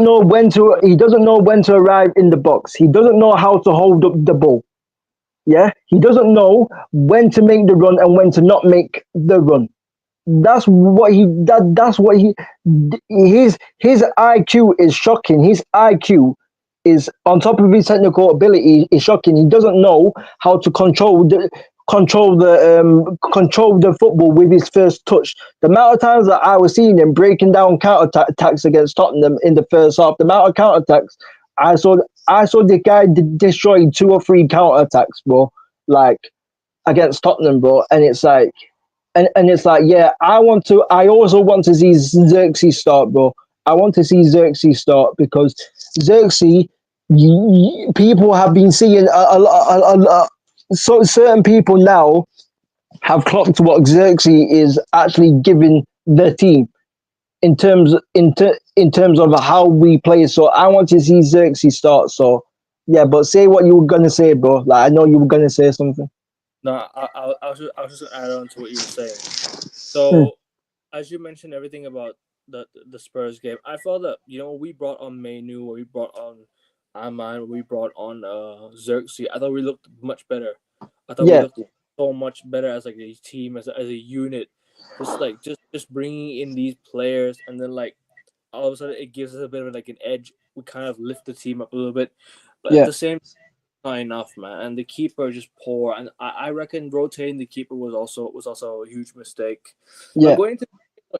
know when to. He doesn't know when to arrive in the box. He doesn't know how to hold up the ball. Yeah, he doesn't know when to make the run and when to not make the run. That's what he his IQ is shocking. His IQ is on top of his technical ability is shocking. He doesn't know how to control the football with his first touch. The amount of times that I was seeing him breaking down counter attacks against Tottenham in the first half, the amount of counter attacks I saw the guy destroy 2 or 3 counter attacks, bro, like against Tottenham, bro, and it's like. And it's like, yeah, I also want to see Xerxes start, bro. I want to see Xerxes start because Xerxes, people have been seeing so certain people now have clocked what Xerxes is actually giving the team in terms of how we play. So I want to see Xerxes start. So yeah, but say what you were gonna say, bro. Like, I know you were gonna say something. No, I was just gonna add on to what you were saying. Hmm. So, as you mentioned everything about the Spurs game, I felt that we brought on Mainu, we brought on Aman, we brought on Xerxes. I thought we looked much better. I thought we Yeah, looked so much better as like a team, as a unit. Just bringing in these players, and then like all of a sudden it gives us a bit of like an edge. We kind of lift the team up a little bit, but at yeah, the same not enough, man. And the keeper just poor. And I reckon rotating the keeper was also a huge mistake. yeah, Going into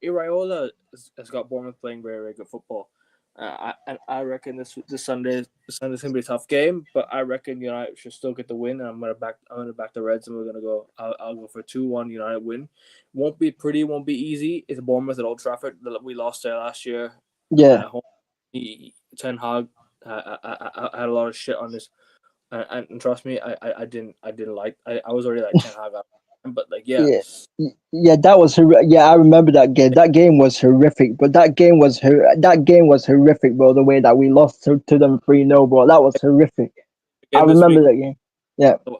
Iraola has got Bournemouth playing very, very good football. I reckon this Sunday's gonna be a tough game, but I reckon United should still get the win. And I'm gonna back the Reds, and we're gonna go. I'll go for 2-1 United win. Won't be pretty, won't be easy. It's Bournemouth at Old Trafford. We lost there last year yeah. at home. Ten Hag I had a lot of shit on this and trust me, I didn't like. I was already like Ten Hag. But like, Yeah, yeah, that was yeah. I remember that game. That game was horrific, but that game was horrific, bro. The way that we lost to them 3-0, bro. That was horrific. I again this remember week, that game. Yeah, so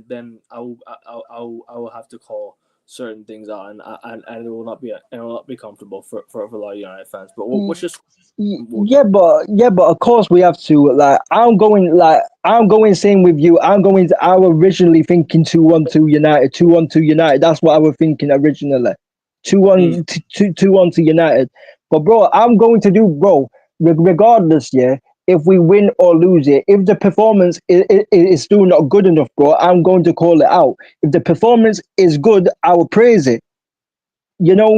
then I will have to call certain things out, and it will not be comfortable for a lot of United fans. But what's just yeah, but of course we have to. I'm going same with you. I was originally thinking 2-1 to United, 2-1 to United. That's what I was thinking originally. 2-1, 2-1 to United. But bro, I'm going to do, bro. Regardless, yeah. If we win or lose it, if the performance is still not good enough, bro, I'm going to call it out. If the performance is good, I will praise it. You know,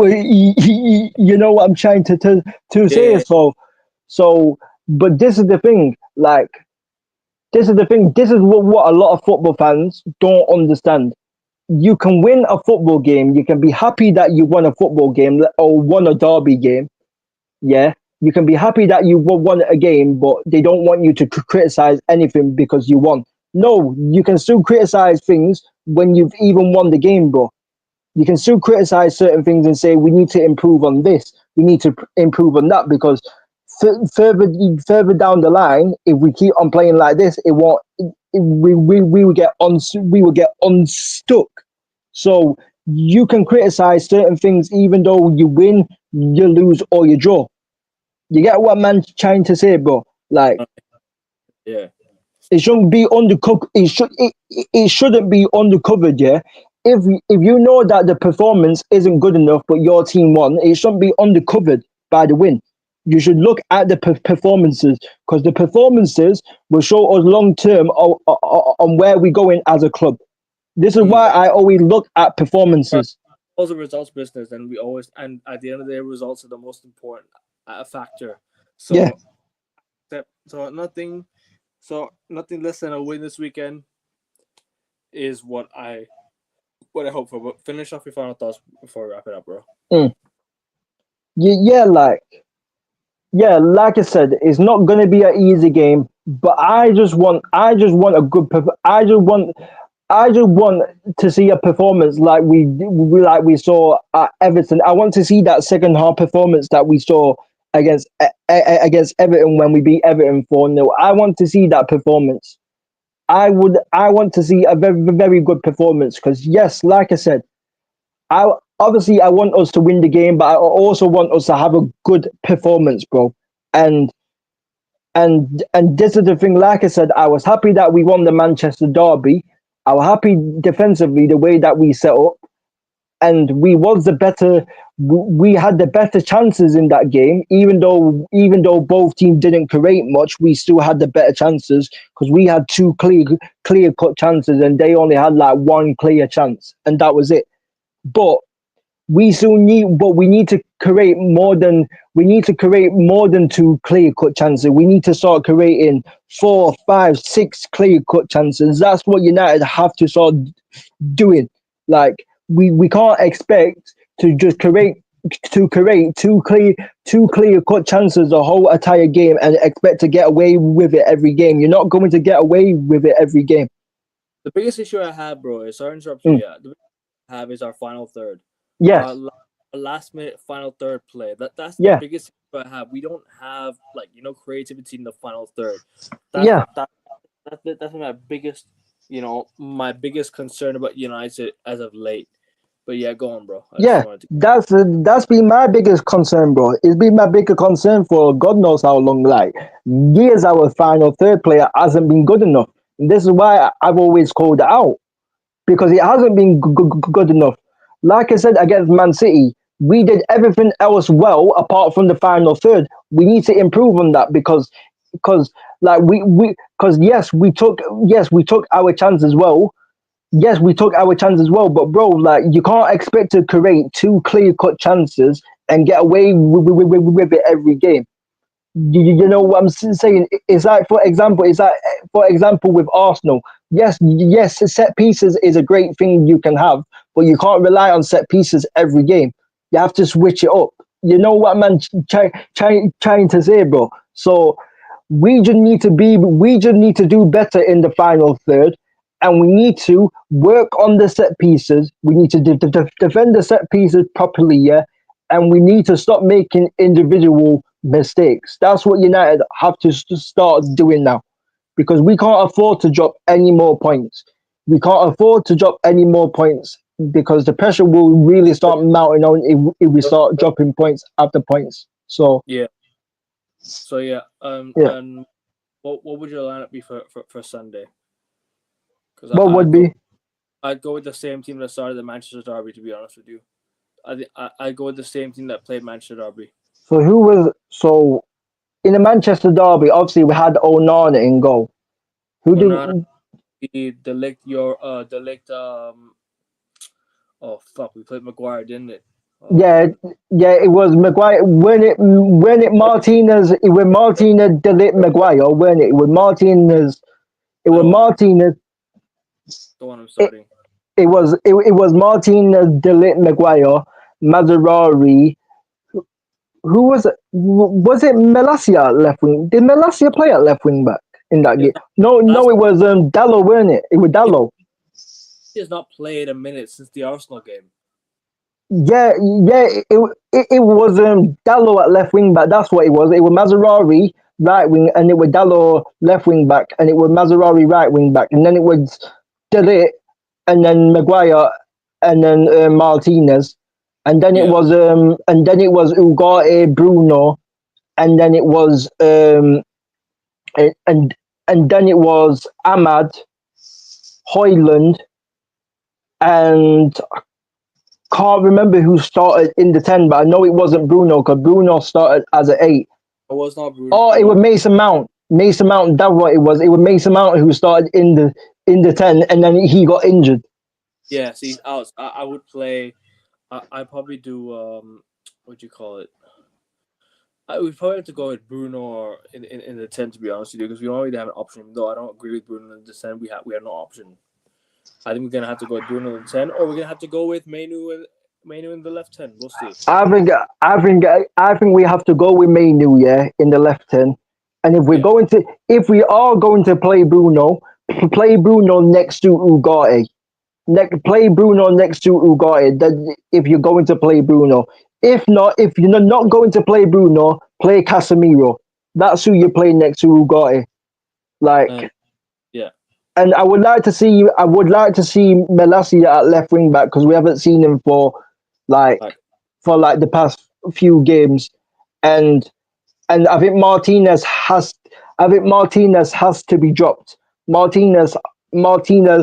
you know what I'm trying to say. yeah, So, but this is the thing. Like, this is the thing. This is what a lot of football fans don't understand. You can win a football game. You can be happy that you won a football game or won a derby game. Yeah, you can be happy that you won a game, but they don't want you to criticize anything because you won. No, you can still criticize things when you've even won the game, bro. You can still criticize certain things and say we need to improve on this, we need to improve on that, because further down the line, if we keep on playing like this, it won't. We will get unstuck. So you can criticize certain things even though you win, you lose, or you draw. You get what man trying to say, bro? Like, yeah. it shouldn't be undercooked. It shouldn't be undercovered. Yeah. If you know that the performance isn't good enough, but your team won, it shouldn't be undercovered by the win. You should look at the performances, because the performances will show us long term on where we're going as a club. This is why I always look at performances. Also results business, and we always, and at the end of the day, results are the most important factor. So, Yeah. so nothing less than a win this weekend is what I hope for. But finish off your final thoughts before we wrap it up, bro. Yeah, like I said, it's not gonna be an easy game, but I just want a good. I just want to see a performance like we saw at Everton. I want to see that second half performance that we saw against against Everton when we beat Everton 4-0. I want to see that performance. I want to see a very good performance, because yes, like I said, I obviously I want us to win the game, but I also want us to have a good performance, bro. And this is the thing. Like I said, I was happy that we won the Manchester derby. I was happy defensively the way that we set up, and we had the better chances in that game. Even though both teams didn't create much, we still had the better chances, because we had two clear cut chances, and they only had like one clear chance, and that was it. But we need to create more than two clear cut chances. We need to start creating 4, 5, 6 clear cut chances. That's what United have to start doing. Like, we can't expect to just create two clear cut chances the whole entire game and expect to get away with it every game. You're not going to get away with it every game. The biggest issue I have, bro, is sorry to interrupt you. Yeah, the biggest issue I have is our final third. Yes. Last minute final third play. That's the Yeah. biggest issue I have. We don't have creativity in the final third. Yeah. That's my biggest my biggest concern about United as of late. But yeah, go on, bro. Yeah, that's been my biggest concern, bro. It's been my biggest concern for God knows how long. Like, years, our final third player hasn't been good enough. And this is why I've always called it out, because it hasn't been good enough. Like I said, against Man City, we did everything else well apart from the final third. We need to improve on that, because like yes, we took our chance as well. Yes, we took our chance as well, but bro, like, you can't expect to create two clear-cut chances and get away with it every game. You know what I'm saying? It's like, for example, with Arsenal. Yes, set pieces is a great thing you can have, but you can't rely on set pieces every game. You have to switch it up. You know what I'm trying to say, bro? So we just need to do better in the final third. and we need to work on the set pieces. We need to defend the set pieces properly, yeah, and we need to stop making individual mistakes. That's what United have to start doing now, because we can't afford to drop any more points. We can't afford to drop any more points because the pressure will really start mounting on if we start dropping points after points. So Yeah. So yeah. yeah, And what would your lineup be for Sunday? Because what would be? I'd go with the same team that started the Manchester Derby. To be honest with you, I'd go with the same team that played Manchester Derby. So who was so in the Manchester derby? Obviously, we had Onana in goal. Who Onana, did? Delict. Oh fuck, we played Maguire, didn't it? Yeah, yeah, it was Maguire. When it Martinez, it was Martinez Delete Maguire. When it was Martinez, it was No, Martinez. the one I'm It, starting. it was Martinez Delete Maguire, Mazzarari. Who was it? Was it Malacia at left wing? Did Malacia play at left wing back in that He has game? not, No, last no, it was Dallo, weren't it? It was he Dallo. has not played a minute since the Arsenal game. Yeah, yeah, it was Dallo at left wing back. That's what it was. It was Mazzarari right wing, and it was Dallo left wing back, and it was Mazzarari right wing back, and then it was Delete, and then Maguire, and then Martinez, and then it Yeah, was Ugarte, Bruno, and then it was and then it was Ahmad, Hoyland, and can't remember who started in the 10, but I know it wasn't Bruno because Bruno started as an 8. it was not Bruno. Oh, it No. was Mason Mount. Mason Mount, that's what it was. It was Mason Mount who started in the 10 and then he got injured. Yes, he's out. I would play. I probably do. What do you call it? I would probably have to go with Bruno or in the 10, to be honest with you, because we don't really have an option. Though I don't agree with Bruno in the 10. We have no option. I think we're gonna have to go with Bruno in the 10, or we're gonna have to go with Menu in the left 10. We'll see. I think we have to go with Mainu, yeah, in the left 10. And Yeah, if we are going to play Bruno, play Bruno next to Ugarte. Play Bruno next to Ugarte. That if you're going to play Bruno. If not, if you're not going to play Bruno, play Casemiro. That's who you play next to Ugarte. and Like, yeah, and I would like to see Melasia at left wing back because we haven't seen him like like for the past few games, and I think Martinez has to be dropped. Martinez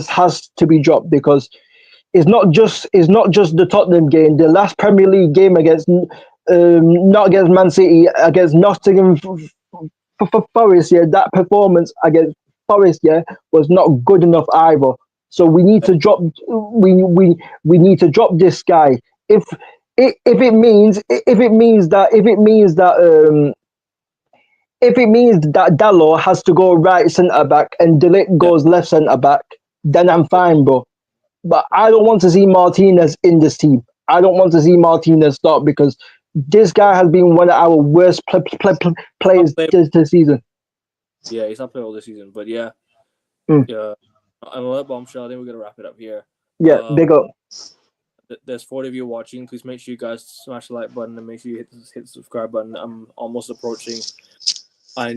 has to be dropped because it's not just the Tottenham game. The last Premier League game against not against Man City, against Nottingham Forest. Yeah, that performance against Forest, yeah, was not good enough either. So we need to drop. We need to drop this guy. If it means that Dallo has to go right centre back and Delict yeah. goes left centre back, then I'm fine, bro. But I don't want to see Martinez in this team. I don't want to see Martinez start because this guy has been one of our worst Not players play, this season. yeah, he's not playing all this season, but yeah, Mm. yeah. And on that bombshell, I think we're gonna wrap it up here. Yeah, big up. There's 40 of you watching. Please make sure you guys smash the like button and make sure you hit the subscribe button. I'm almost approaching. I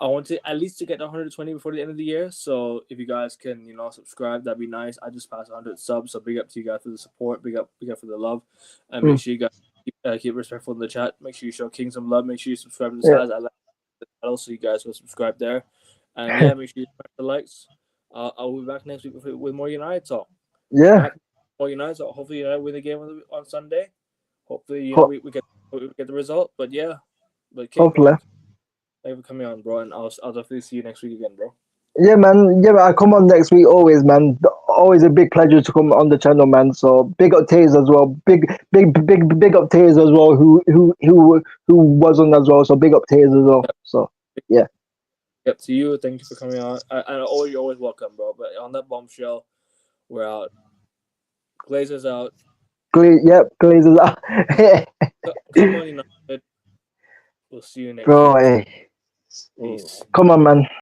want to at least to get 120 before the end of the year. So if you guys can, subscribe, that'd be nice. I just passed 100 subs, so big up to you guys for the support. Big up for the love, and make sure you guys keep respectful in the chat. Make sure you show King some love. Make sure you subscribe to the Yeah. size. I like the channel, so you guys will subscribe there. And yeah, make sure you smash the likes. I'll be back next week with more United talk. Yeah. More United talk. Hopefully, United win the game on Sunday. Hopefully, Ho- we get the result. But yeah, King, bro. hopefully. Thank you for coming on, bro, and I'll definitely see you next week again, bro. Yeah, man. Yeah, man. I come on next week always, man. Always a big pleasure to come on the channel, man. So big up Taze as well. Big up Taze as well. Who was on as well. So big up Taze as well. So yeah. Yep, to you. Thank you for coming on. And you're always welcome, bro. But on that bombshell, we're out. Glazers out. Yep, Glazers out. Come on, United. We'll see you next Bro, week. hey. Peace. Come on, man.